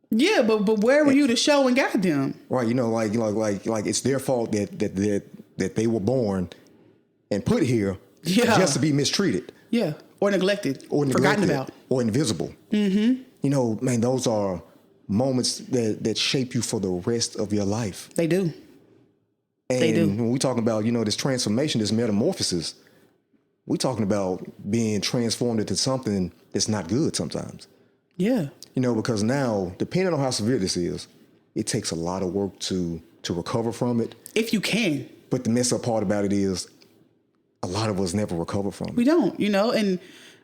Yeah, but where were you to show and guide them? Right,
like it's their fault that they were born and put here just to be mistreated.
Yeah, or neglected, forgotten about,
or invisible. Mm-hmm. Man, those are moments that shape you for the rest of your life.
They do.
And they do. When we talk about, this transformation, this metamorphosis, we're talking about being transformed into something that's not good sometimes.
Yeah.
Because now, depending on how severe this is, it takes a lot of work to recover from it.
If you can.
But the messed up part about it is a lot of us never recover from it.
We don't, and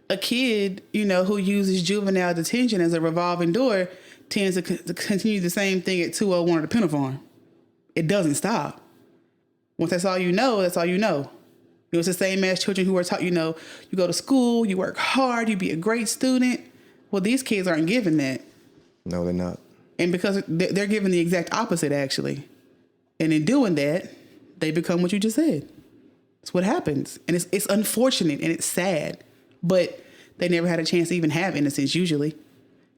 a kid, who uses juvenile detention as a revolving door tends to continue the same thing at 201 or the penal farm. It doesn't stop. Once that's all you know, that's all you know. It's the same as children who are taught, you go to school, you work hard, you be a great student. Well, these kids aren't given that.
No, they're not.
And because they're given the exact opposite, actually. And in doing that, they become what you just said. It's what happens. And it's unfortunate and it's sad. But they never had a chance to even have innocence, usually.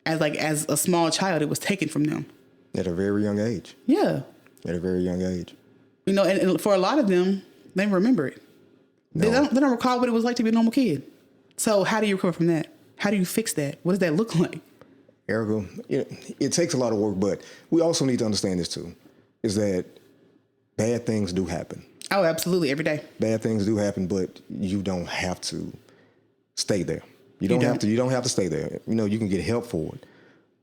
As a small child, it was taken from them.
At a very young age.
Yeah.
At a very young age.
And for a lot of them, they remember it. No. They don't recall what it was like to be a normal kid. So how do you recover from that? How do you fix that? What does that look like?
Erica, it takes a lot of work, but we also need to understand this too, is that bad things do happen.
Oh, absolutely. Every day.
Bad things do happen, but you don't have to stay there. You don't have to stay there. You can get help for it.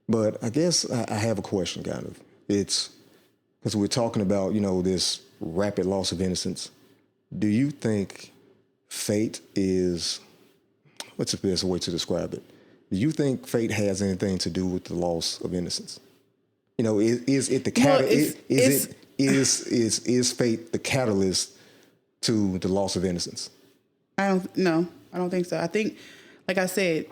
But I guess I have a question kind of. It's because we're talking about, this rapid loss of innocence. Do you think fate is, what's the best way to describe it? Do you think fate has anything to do with the loss of innocence? Is it the catalyst? Is fate the catalyst to the loss of innocence?
I don't think so. I think, like I said,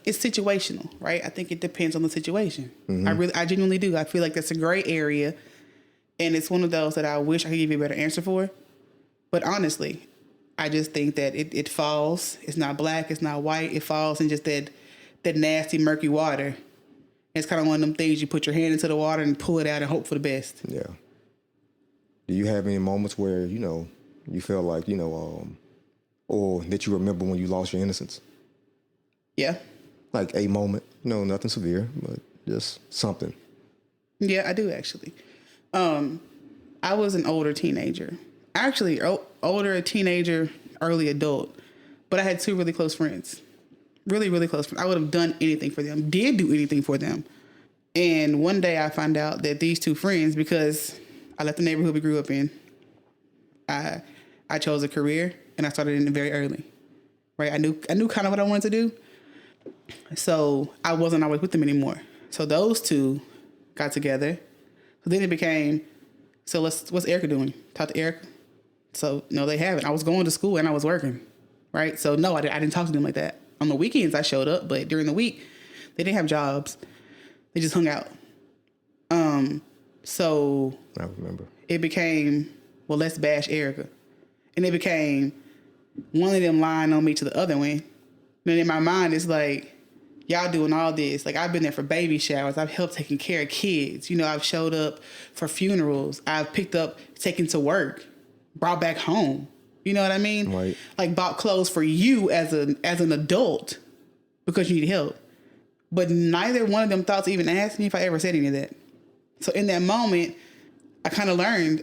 it's situational, right? I think it depends on the situation. Mm-hmm. I genuinely do. I feel like that's a gray area, and it's one of those that I wish I could give you a better answer for. But honestly, I just think that it falls. It's not black. It's not white. It falls in just that nasty, murky water. It's kind of one of them things you put your hand into the water and pull it out and hope for the best.
Yeah. Do you have any moments where, you felt like, or that you remember when you lost your innocence?
Yeah. Like
a moment, nothing severe, but just something.
Yeah, I do actually. I was an older teenager. Actually, older teenager, early adult. But I had two really close friends. Really, really close friends. I would have done anything for them. Did do anything for them. And one day I found out that these two friends, because I left the neighborhood we grew up in, I chose a career and I started in it very early. Right? I knew kind of what I wanted to do. So I wasn't always with them anymore. So those two got together. So then it became, so what's Erica doing? Talk to Erica. So no, they haven't. I was going to school and I was working, right? So no, I didn't talk to them like that. On the weekends I showed up, but during the week they didn't have jobs. They just hung out. So
I remember
it became, well, let's bash Erica, and it became one of them lying on me to the other one. And then in my mind it's like, y'all doing all this. Like, I've been there for baby showers. I've helped taking care of kids. I've showed up for funerals. I've picked up, taken to work, brought back home. You know what I mean?
Right.
Like, bought clothes for you as an adult because you need help. But neither one of them thought to even ask me if I ever said any of that. So in that moment, I kind of learned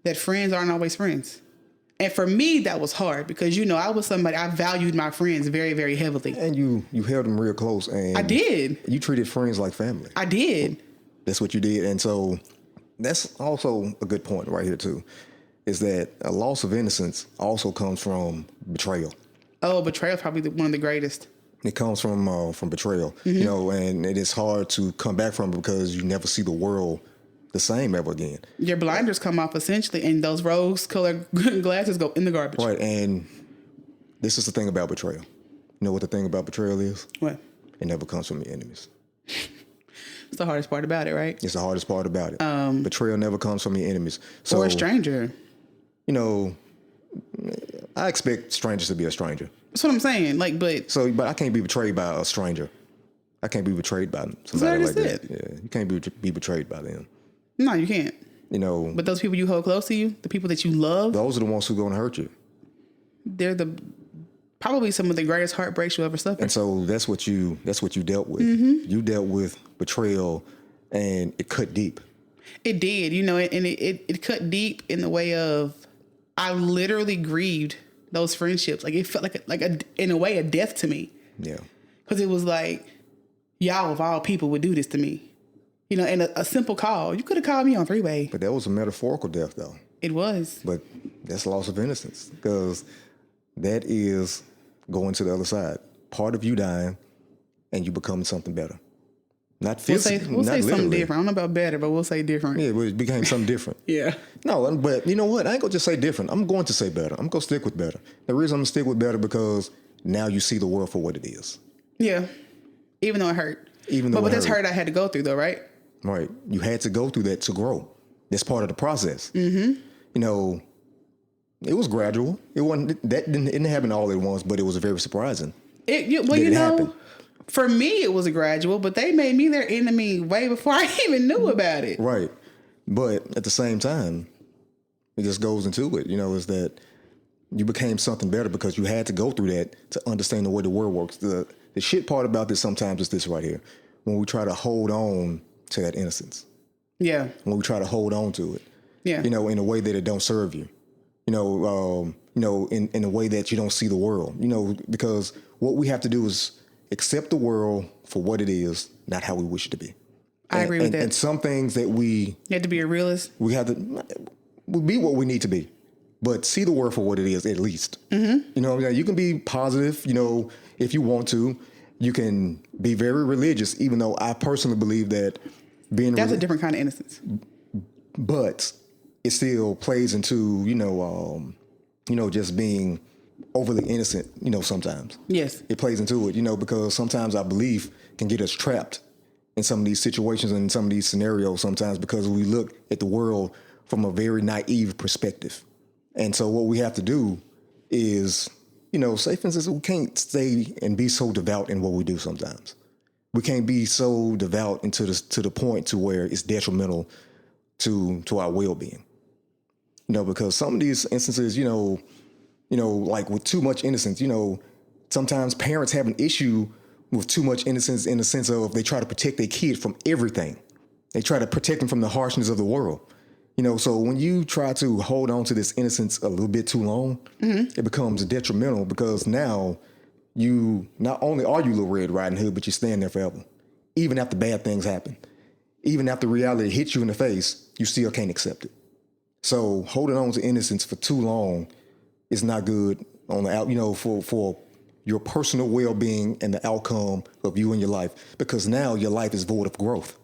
that friends aren't always friends. And for me, that was hard because, I was somebody, I valued my friends very, very heavily.
And you held them real close. And
I did.
You treated friends like family.
I did.
That's what you did. And so that's also a good point right here, too, is that a loss of innocence also comes from betrayal.
Oh, betrayal is probably one of the greatest.
It comes from betrayal,
Mm-hmm.
And it is hard to come back from it because you never see the world the same ever again.
Your blinders come off essentially, and those rose-colored glasses go in the garbage.
Right, and this is the thing about betrayal. You know what the thing about betrayal is?
What?
It never comes from your enemies.
It's the hardest part about it, right?
It's the hardest part about it. Betrayal never comes from your enemies.
Or a stranger.
I expect strangers to be a stranger.
That's what I'm saying.
But I can't be betrayed by a stranger. I can't be betrayed by somebody like that. Yeah, you can't be betrayed by them.
No, you can't. But those people you hold close to you, the people that you love,
those are the ones who are going to hurt you.
They're probably some of the greatest heartbreaks you'll ever suffer.
And so that's what you dealt with.
Mm-hmm.
You dealt with betrayal, and it cut deep.
It did, and it cut deep in the way of I literally grieved those friendships. Like it felt like in a way a death to me.
Yeah.
Because it was like, y'all of all people would do this to me. You know, and a simple call. You could have called me on three-way.
But that was a metaphorical death, though.
It was.
But that's loss of innocence, because that is going to the other side. Part of you dying, and you becoming something better. Not physically.
We'll say something different. I don't know about better, but we'll say different.
Yeah, but it became something different.
Yeah.
No, but you know what? I ain't gonna just say different. I'm going to say better. I'm gonna stick with better. The reason I'm gonna stick with better because now you see the world for what it is.
Yeah. Even though it hurt. But that's hurt I had to go through, though, right?
Right. You had to go through that to grow. That's part of the process. Mm-hmm. You know, it was gradual. It didn't happen all at once, but it was very surprising.
Happen. For me, it was a gradual, but they made me their enemy way before I even knew about it.
Right. But at the same time, it just goes into it, is that you became something better because you had to go through that to understand the way the world works. The shit part about this sometimes is this right here. When we try to hold on to that innocence.
Yeah.
When we try to hold on to it.
Yeah.
In a way that it don't serve you. In a way that you don't see the world. Because what we have to do is accept the world for what it is, not how we wish it to be.
I agree with that.
And some things that you
have to be a realist.
We have to be what we need to be, but see the world for what it is at least. Mm-hmm. You can be positive, if you want to. You can be very religious, even though I personally believe that that's a different kind of innocence. But it still plays into, just being overly innocent, sometimes.
Yes.
It plays into it, because sometimes our belief can get us trapped in some of these situations and some of these scenarios sometimes because we look at the world from a very naive perspective. And so what we have to do is, say, for instance, we can't stay and be so devout in what we do sometimes. We can't be so devout to the point to where it's detrimental to our well-being. Because some of these instances, like with too much innocence, sometimes parents have an issue with too much innocence in the sense of they try to protect their kid from everything. They try to protect them from the harshness of the world. So when you try to hold on to this innocence a little bit too long, mm-hmm. it becomes detrimental because now you not only are you Little Red Riding Hood, but you stand there forever. Even after bad things happen. Even after reality hits you in the face, you still can't accept it. So holding on to innocence for too long is not good on the out, for your personal well-being and the outcome of you and your life, because now your life is void of growth.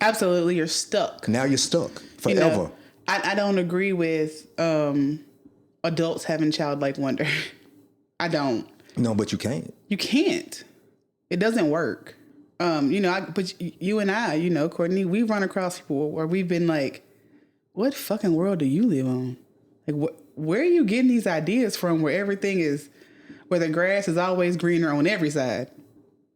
Absolutely. You're stuck.
Now you're stuck forever.
I don't agree with adults having childlike wonder. I don't.
No, but you can't.
You can't. It doesn't work. But you and I, Courtney, we run across people where we've been like, what fucking world do you live on? Like, where are you getting these ideas from where where the grass is always greener on every side?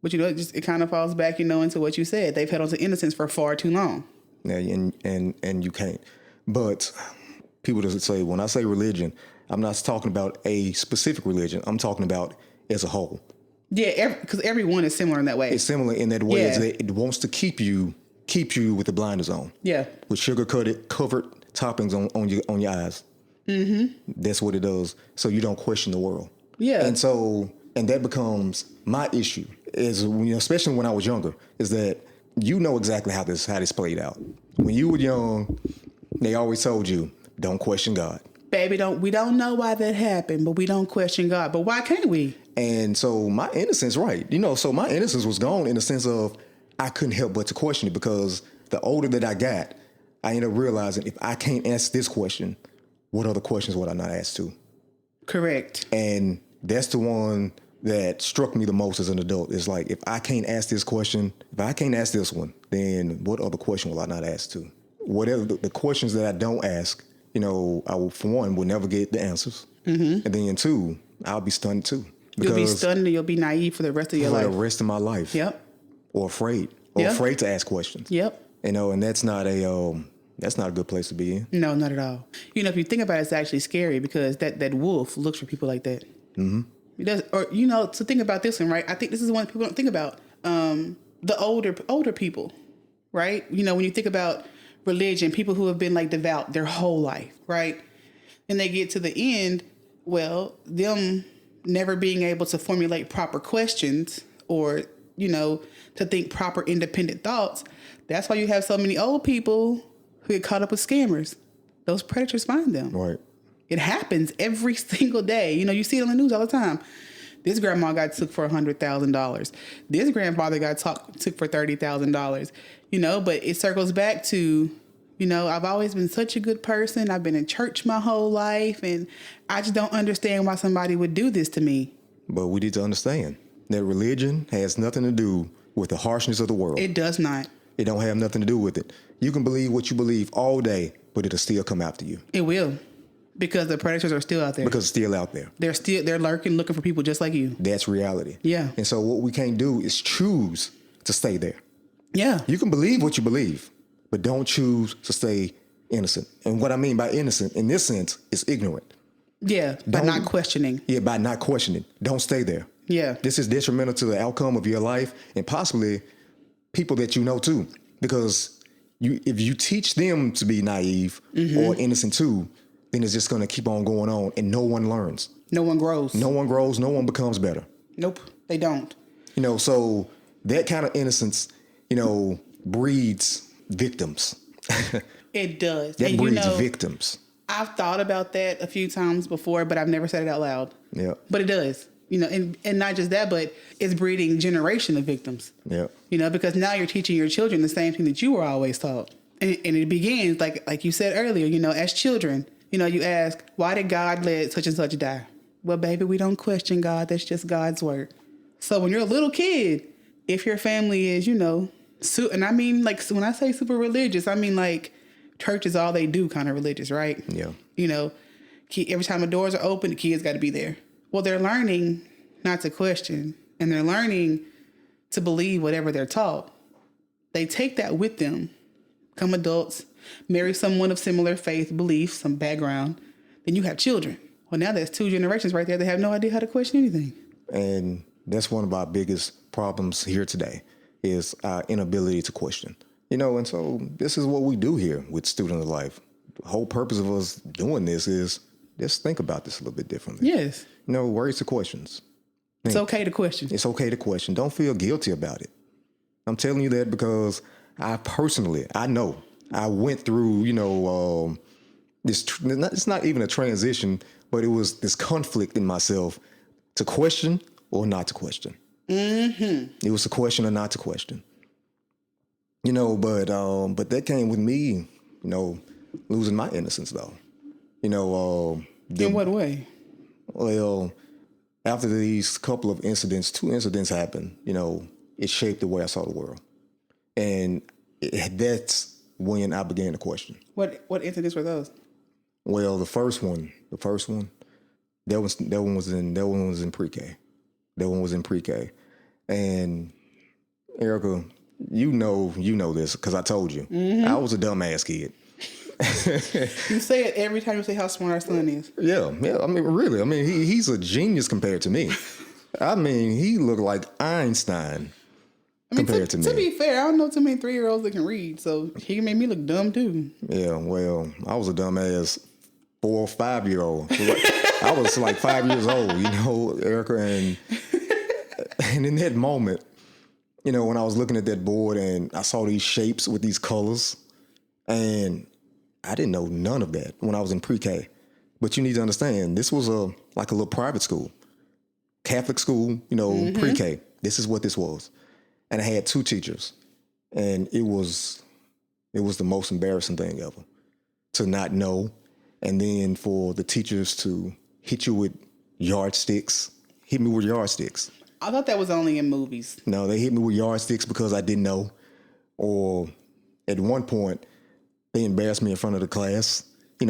But, it kind of falls back, into what you said. They've held on to innocence for far too long.
Yeah, and you can't. But people just say, when I say religion, I'm not talking about a specific religion. I'm talking about as a whole.
Yeah, because everyone is similar in that way.
It's similar in that way. Yeah. It wants to keep you with the blinders on. Yeah. With covered toppings on your eyes. Mm-hmm. That's what it does. So you don't question the world. Yeah. And that becomes my issue is, especially when I was younger, is that exactly how this played out. When you were young, they always told you, don't question God.
Baby, we don't know why that happened, but we don't question God. But why can't we?
And so my innocence, right. So my innocence was gone in the sense of I couldn't help but to question it, because the older that I got, I ended up realizing if I can't ask this question, what other questions would I not ask to? Correct. And that's the one that struck me the most as an adult. It's like, if I can't ask this question, if I can't ask this one, then what other question will I not ask to? Whatever the questions that I don't ask, I will, for one, will never get the answers. Mm-hmm. And then two, I'll be stunned too.
You'll be stunned and you'll be naive for the rest of your life.
For the rest of my life. Yep. Or afraid. Afraid to ask questions. Yep. And that's not a good place to be in.
No, not at all. If you think about it, it's actually scary because that wolf looks for people like that. Mm-hmm. It does. Or, to think about this one, right? I think this is the one people don't think about. The older people, right? When you think about religion, people who have been like devout their whole life, right? And they get to the end Well, them never being able to formulate proper questions or, to think proper independent thoughts. That's why you have so many old people who get caught up with scammers. Those predators find them.
Right.
It happens every single day. You see it on the news all the time. This grandma got took for $100,000. This grandfather got took for $30,000. But it circles back to, I've always been such a good person. I've been in church my whole life, and I just don't understand why somebody would do this to me.
But we need to understand that religion has nothing to do with the harshness of the world.
It does not.
It don't have nothing to do with it. You can believe what you believe all day, but it'll still come after you.
It will. Because the predators are still out there.
Because it's still out there.
They're lurking, looking for people just like you.
That's reality.
Yeah.
And so what we can't do is choose to stay there.
Yeah.
You can believe what you believe, but don't choose to stay innocent. And what I mean by innocent in this sense is ignorant.
Yeah. By not questioning.
Yeah, by not questioning. Don't stay there.
Yeah.
This is detrimental to the outcome of your life and possibly people that you know too. Because if you teach them to be naive or innocent too, then it's just going to keep on going on and no one learns.
No one grows.
No one grows. No one becomes better.
Nope, they don't.
So that kind of innocence, breeds victims.
It does.
That breeds victims.
I've thought about that a few times before, but I've never said it out loud.
Yeah.
But it does. And not just that, but it's breeding generation of victims.
Yeah.
Because now you're teaching your children the same thing that you were always taught. And it begins, like you said earlier, as children, you ask, why did God let such and such die? Well, baby, we don't question God. That's just God's word. So when you're a little kid, if your family is, and I mean, like, when I say super religious, I mean, like, church is all they do kind of religious, right?
Yeah.
Every time the doors are open, the kids got to be there. Well, they're learning not to question, and they're learning to believe whatever they're taught. They take that with them, become adults, marry someone of similar faith, belief, some background. Then you have children. Well, now there's 2 generations right there. They have no idea how to question anything.
And that's one of our biggest problems here today is our inability to question. And so this is what we do here with Student of Life. The whole purpose of us doing this is just think about this a little bit differently.
Yes.
Raise the questions.
It's okay to question.
It's okay to question. Don't feel guilty about it. I'm telling you that because I know I went through, it's not even a transition, but it was this conflict in myself to question or not to question. Mm-hmm. It was a question or not to question. But that came with me, losing my innocence though.
In what way?
Well, after these couple of incidents, 2 incidents happened, it shaped the way I saw the world. And that's when I began to question.
What incidents were those?
Well, the first one, that one was in pre-K. That one was in pre-K. And Erica, you know this because I told you. Mm-hmm. I was a dumbass kid.
You say it every time you say how smart our son is.
Yeah. I mean, really. I mean, he's a genius compared to me. I mean, he looked like Einstein compared to me.
To be fair, I don't know too many 3-year-olds that can read, so he can make me look dumb too.
Yeah, well, I was a dumbass 4 or 5-year-old. I was like 5 years old, Erica, and in that moment, when I was looking at that board and I saw these shapes with these colors, and I didn't know none of that when I was in pre-K. But you need to understand, this was like a little private school, Catholic school, pre-K. This is what this was. And I had 2 teachers, and it was the most embarrassing thing ever to not know. And then for the teachers to hit you with yardsticks, hit me with yardsticks.
I thought that was only in movies.
No, they hit me with yardsticks because I didn't know. Or at one point, they embarrassed me in front of the class. I'm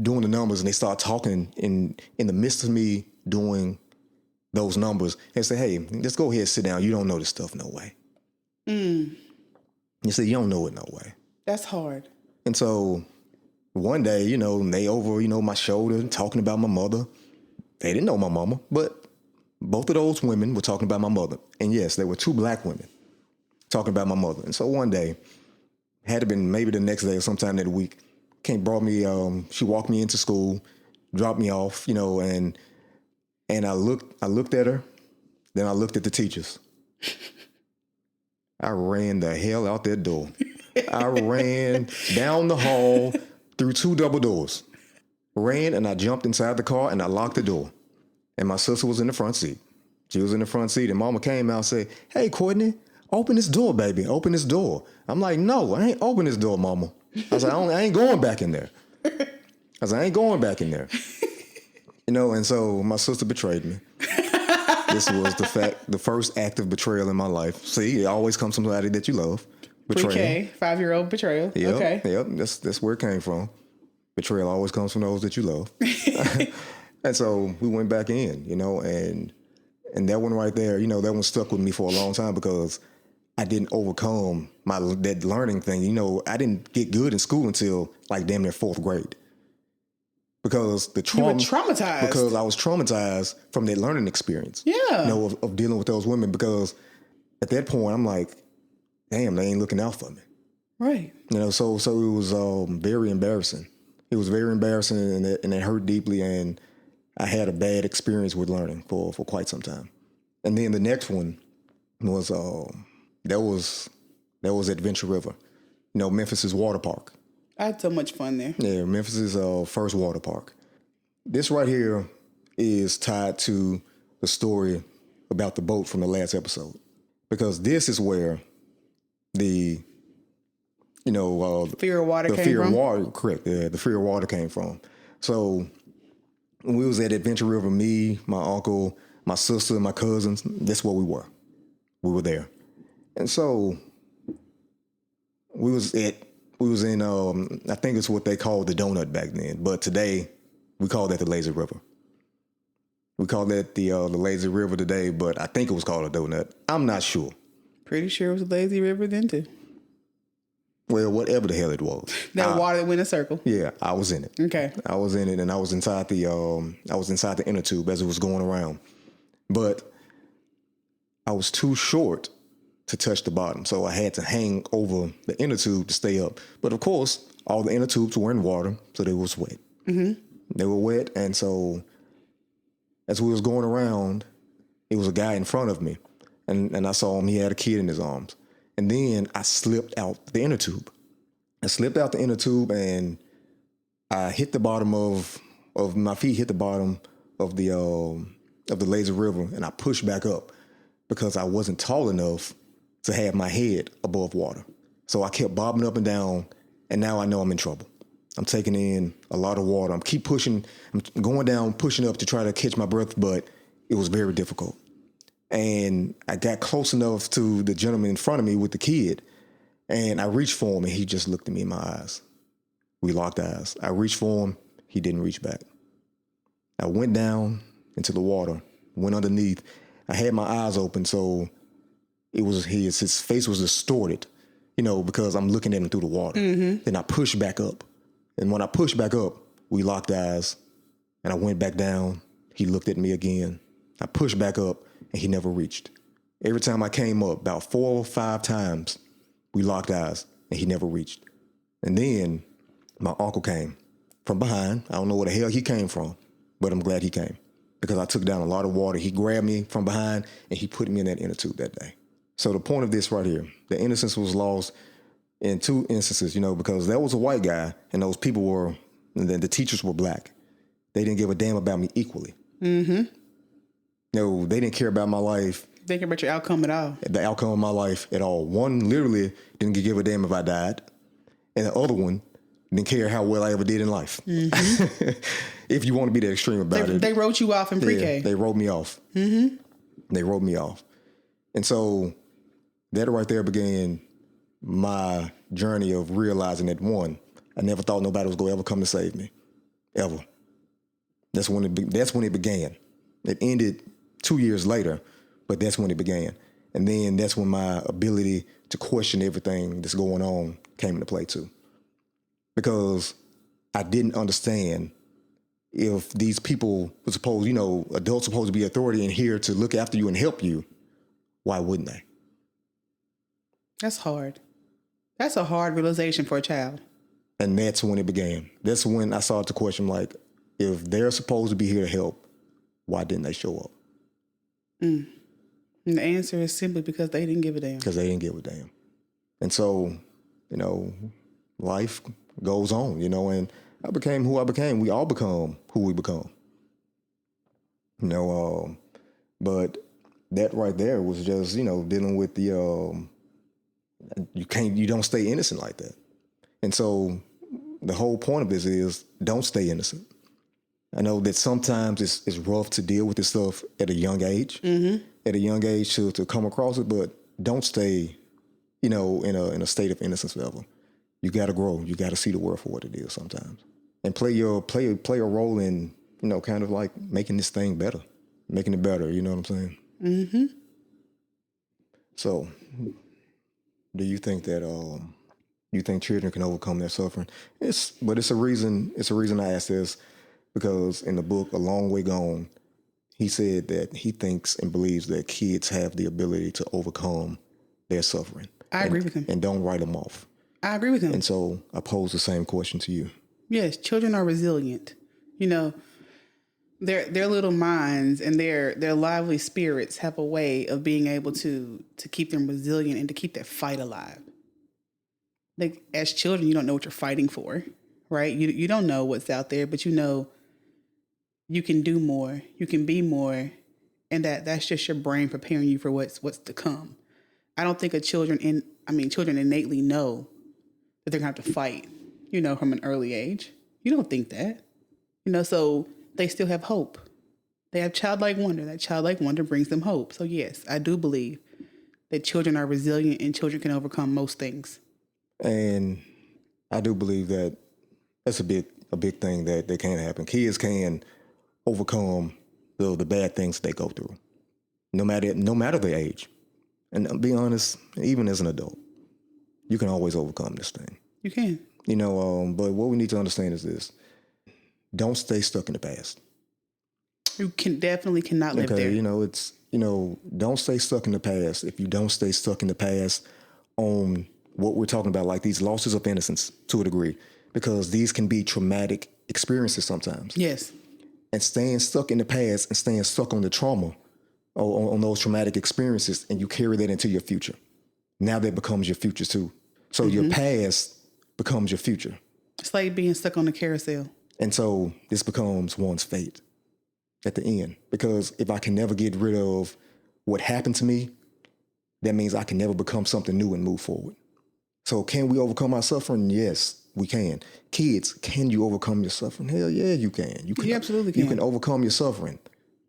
doing the numbers and they start talking in the midst of me doing those numbers and say, hey, let's go ahead and sit down. You don't know this stuff, no way. You say, you don't know it, no way.
That's hard.
And so one day, they over, my shoulder talking about my mother. They didn't know my mama, but both of those women were talking about my mother. And yes, there were 2 black women talking about my mother. And so one day, had to been maybe the next day or sometime that week, brought me, she walked me into school dropped me off, and I looked at her, then I looked at the teachers. I ran the hell out that door. I ran down the hall through 2 double doors. Ran and I jumped inside the car and I locked the door. And my sister was in the front seat. She was in the front seat and mama came out and said, "Hey, Courtney, open this door, baby. Open this door." I'm like, "No, I ain't open this door, mama." I was like, I ain't going back in there. I ain't going back in there. And so my sister betrayed me. This was the first act of betrayal in my life. See, it always comes from somebody that you love. Betrayal.
Pre-K, 5-year-old betrayal.
Yep,
Okay.
Yep, that's where it came from. Betrayal always comes from those that you love. And so we went back in, and that one right there, that one stuck with me for a long time because I didn't overcome that learning thing. I didn't get good in school until like damn near 4th grade. Because the trauma,
you were traumatized.
Because I was traumatized from that learning experience.
Yeah.
Of dealing with those women. Because at that point, I'm like, damn, they ain't looking out for me.
Right.
So it was very embarrassing. It was very embarrassing, and it hurt deeply. And I had a bad experience with learning for quite some time. And then the next one was that was Adventure River, Memphis's water park.
I had so much fun there.
Yeah, Memphis's first water park. This right here is tied to the story about the boat from the last episode, because this is where the
fear of water
the
came
fear
from.
of water, correct? Yeah, the fear of water came from. So when we was at Adventure River, me, my uncle, my sister, my cousins, that's where we were. We were there, and so we was in, I think it's what they called the donut back then, but today we call that the lazy river. We call that the lazy river today, but I think it was called a donut. I'm not sure.
Pretty sure it was a lazy river then too.
Well, whatever the hell it was.
That water that went in a circle.
Yeah, I was in it.
Okay.
I was in it, and I was inside the inner tube as it was going around. But I was too short to touch the bottom, so I had to hang over the inner tube to stay up. But of course, all the inner tubes were in water, so they was wet. Mm-hmm. They were wet, and so as we was going around, it was a guy in front of me, and I saw him. He had a kid in his arms, and then I slipped out the inner tube. And I hit the bottom of my feet hit the bottom of the lazy river, and I pushed back up because I wasn't tall enough to have my head above water. So I kept bobbing up and down, and now I know I'm in trouble. I'm taking in a lot of water. I'm going down, pushing up to try to catch my breath, but it was very difficult. And I got close enough to the gentleman in front of me with the kid, and I reached for him, and he just looked at me in my eyes. We locked eyes. I reached for him. He didn't reach back. I went down into the water, went underneath. I had my eyes open, so his face was distorted, because I'm looking at him through the water. Mm-hmm. Then I pushed back up. And when I pushed back up, we locked eyes, and I went back down. He looked at me again. I pushed back up, and he never reached. Every time I came up, about 4 or 5 times, we locked eyes, and he never reached. And then my uncle came from behind. I don't know where the hell he came from, but I'm glad he came because I took down a lot of water. He grabbed me from behind, and he put me in that inner tube that day. So the point of this right here, the innocence was lost in 2 instances, because there was a white guy, and those people were, and then the teachers were black. They didn't give a damn about me equally. Mm-hmm. No, they didn't care about my life.
They care about your outcome at all.
The outcome of my life at all. One literally didn't give a damn if I died, and the other one didn't care how well I ever did in life. Mm-hmm. If you want to be that extreme about it.
They wrote you off in pre-K.
Yeah, they wrote me off. Mm-hmm. They wrote me off. And so that right there began my journey of realizing that, one, I never thought nobody was going to ever come to save me. Ever. That's when it began. It ended 2 years later, but that's when it began. And then that's when my ability to question everything that's going on came into play too. Because I didn't understand if these people were supposed, adults supposed to be authority and here to look after you and help you, why wouldn't they?
That's hard. That's a hard realization for a child.
And that's when it began. That's when I started to question, like, If they're supposed to be here to help, why didn't they show up?
And the answer is simply because they didn't give a damn.
Because they didn't give a damn. And so, life goes on, and I became who I became. We all become who we become. But that right there was just, dealing with the, you don't stay innocent like that. And so the whole point of this is don't stay innocent. I know that sometimes it's rough to deal with this stuff at a young age, at a young age to come across it, but don't stay, in a state of innocence forever. You got to grow. You got to see the world for what it is sometimes, and play a role in, kind of like making this thing better, making it better. You know what I'm saying? Mm-hmm. So, do you think that you think children can overcome their suffering? It's a reason. It's a reason I ask this, because in the book A Long Way Gone, he said that he thinks and believes that kids have the ability to overcome their suffering.
I agree with him.
And don't write them off.
I agree with him.
And so I pose the same question to you.
Yes, children are resilient. Their little minds and their lively spirits have a way of being able to keep them resilient and to keep that fight alive. Like, as children, you don't know what you're fighting for, right? You don't know what's out there, but you can do more, you can be more, and that's just your brain preparing you for what's to come. I don't think children innately know that they're gonna have to fight, from an early age. You don't think that, so they still have hope. They have childlike wonder. That childlike wonder brings them hope. So yes, I do believe that children are resilient and children can overcome most things.
And I do believe that that's a big thing that can happen. Kids can overcome the bad things they go through, no matter their age. And I'll be honest, even as an adult, you can always overcome this thing.
You can.
But what we need to understand is this: don't stay stuck in the past.
You definitely cannot live there.
Don't stay stuck in the past. If you don't stay stuck in the past on what we're talking about, like these losses of innocence to a degree, because these can be traumatic experiences sometimes.
Yes.
And staying stuck in the past and staying stuck on the trauma, on those traumatic experiences, and you carry that into your future. Now that becomes your future too. So your past becomes your future.
It's like being stuck on the carousel.
And so this becomes one's fate at the end. Because if I can never get rid of what happened to me, that means I can never become something new and move forward. So can we overcome our suffering? Yes, we can. Kids, can you overcome your suffering? Hell yeah, you can. You
absolutely can.
You can overcome your suffering.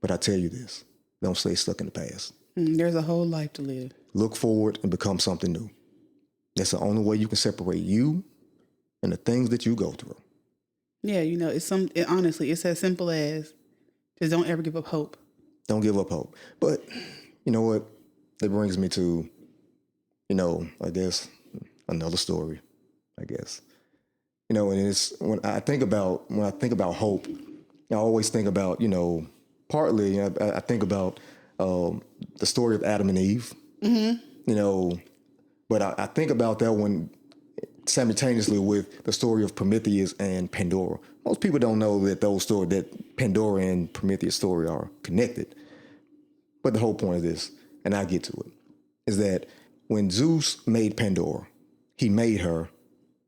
But I tell you this, don't stay stuck in the past.
There's a whole life to live.
Look forward and become something new. That's the only way you can separate you and the things that you go through.
Yeah, honestly, it's as simple as just don't ever give up hope.
Don't give up hope. But you know what? That brings me to, I guess, another story, I guess. And it's when I think about hope, I always think about, partly I think about the story of Adam and Eve. Mm-hmm. But I think about that one simultaneously with the story of Prometheus and Pandora. Most people don't know that Pandora and Prometheus' story are connected. But the whole point of this, and I get to it, is that when Zeus made Pandora, he made her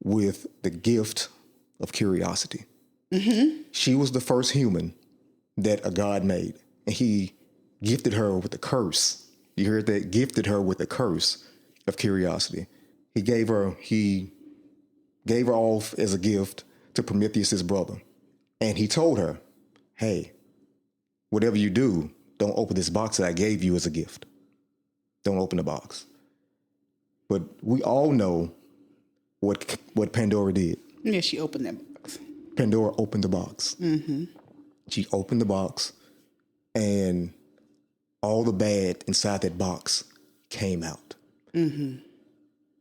with the gift of curiosity. Mm-hmm. She was the first human that a god made, and he gifted her with a curse. You heard that? Gifted her with a curse of curiosity. He gave her off as a gift to Prometheus, his brother. And he told her, hey, whatever you do, don't open this box that I gave you as a gift. Don't open the box. But we all know what Pandora did.
Yeah, she opened that box.
Pandora opened the box. Mm-hmm. She opened the box, and all the bad inside that box came out. Mm-hmm.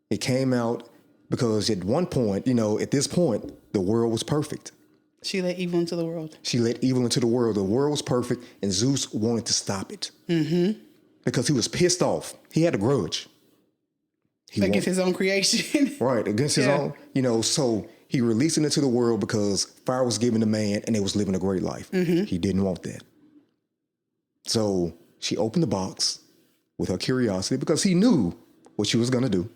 It came out because at one point, at this point, the world was perfect.
She let evil into the world.
She let evil into the world. The world was perfect, and Zeus wanted to stop it. Mm-hmm. Because he was pissed off. He had a grudge.
Against his own creation.
Right, against his own. So He released it into the world because fire was given to man and they was living a great life. He didn't want that. So she opened the box with her curiosity because he knew what she was going to do.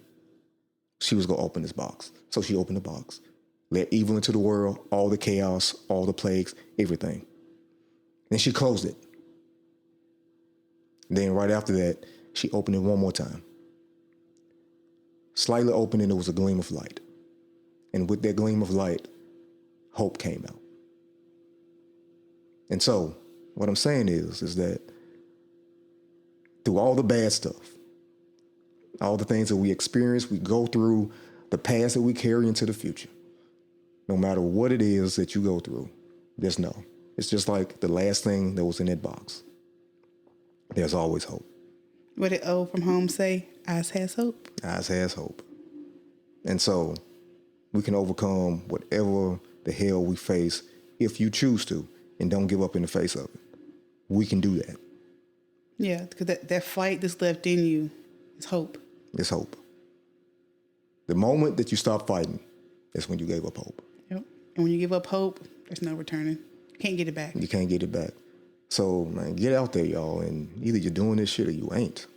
She was going to open this box. So she opened the box, let evil into the world, all the chaos, all the plagues, everything. Then she closed it. Then right after that, she opened it one more time. Slightly opened, and there was a gleam of light. And with that gleam of light, hope came out. And so what I'm saying is that through all the bad stuff, all the things that we experience, we go through, the past that we carry into the future, no matter what it is that you go through, just know. It's just like the last thing that was in that box. There's always hope.
What did O from home say? Eyes has hope.
Eyes has hope. And so we can overcome whatever the hell we face if you choose to and don't give up in the face of it. We can do that.
Yeah, because that fight that's left in you is hope.
It's hope. The moment that you stop fighting is when you gave up hope.
Yep. And when you give up hope, there's no returning. Can't get it back.
You can't get it back. So, man, get out there, y'all, and either you're doing this shit or you ain't.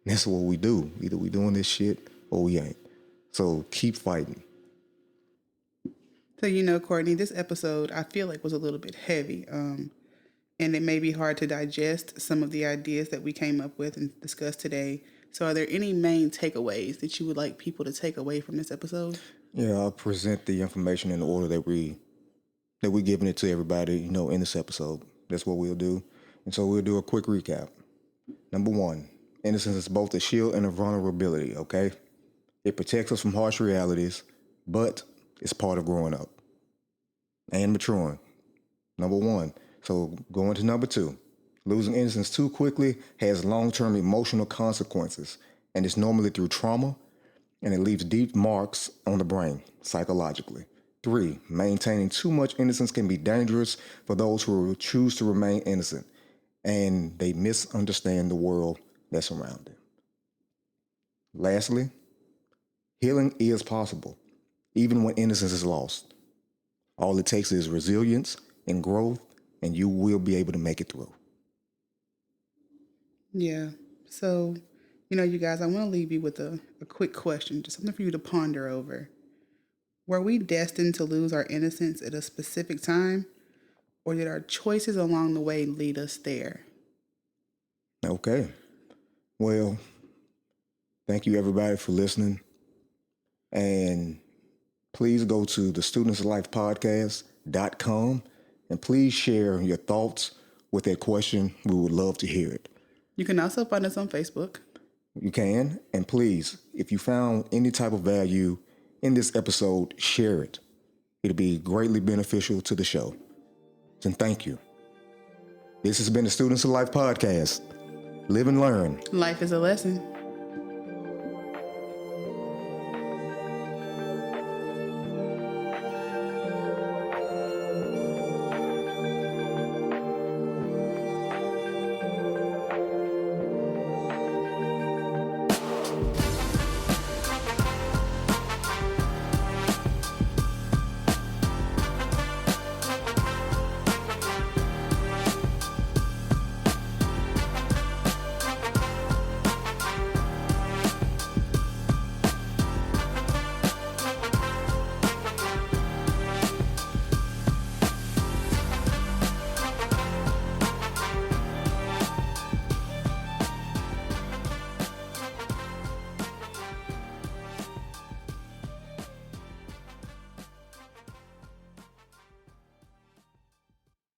That's what we do. Either we doing this shit or we ain't. So keep fighting.
So, Courtney, this episode I feel like was a little bit heavy. And it may be hard to digest some of the ideas that we came up with and discussed today. So are there any main takeaways that you would like people to take away from this episode?
Yeah, I'll present the information in the order that we're giving it to everybody, in this episode. That's what we'll do. And so we'll do a quick recap. Number 1, innocence is both a shield and a vulnerability, okay? It protects us from harsh realities, but it's part of growing up and maturing. Number 1. So going to number 2. Losing innocence too quickly has long-term emotional consequences, and it's normally through trauma, and it leaves deep marks on the brain psychologically. 3, maintaining too much innocence can be dangerous for those who choose to remain innocent, and they misunderstand the world that's around them. Lastly, healing is possible, even when innocence is lost. All it takes is resilience and growth, and you will be able to make it through.
Yeah. So, you guys, I want to leave you with a quick question, just something for you to ponder over. Were we destined to lose our innocence at a specific time, or did our choices along the way lead us there?
Okay. Well, thank you everybody for listening. And please go to the studentslifepodcast.com and please share your thoughts with that question. We would love to hear it.
You can also find us on Facebook.
You can. And please, if you found any type of value in this episode, share it. It'll be greatly beneficial to the show. And thank you. This has been the Students of Life Podcast. Live and learn.
Life is a lesson.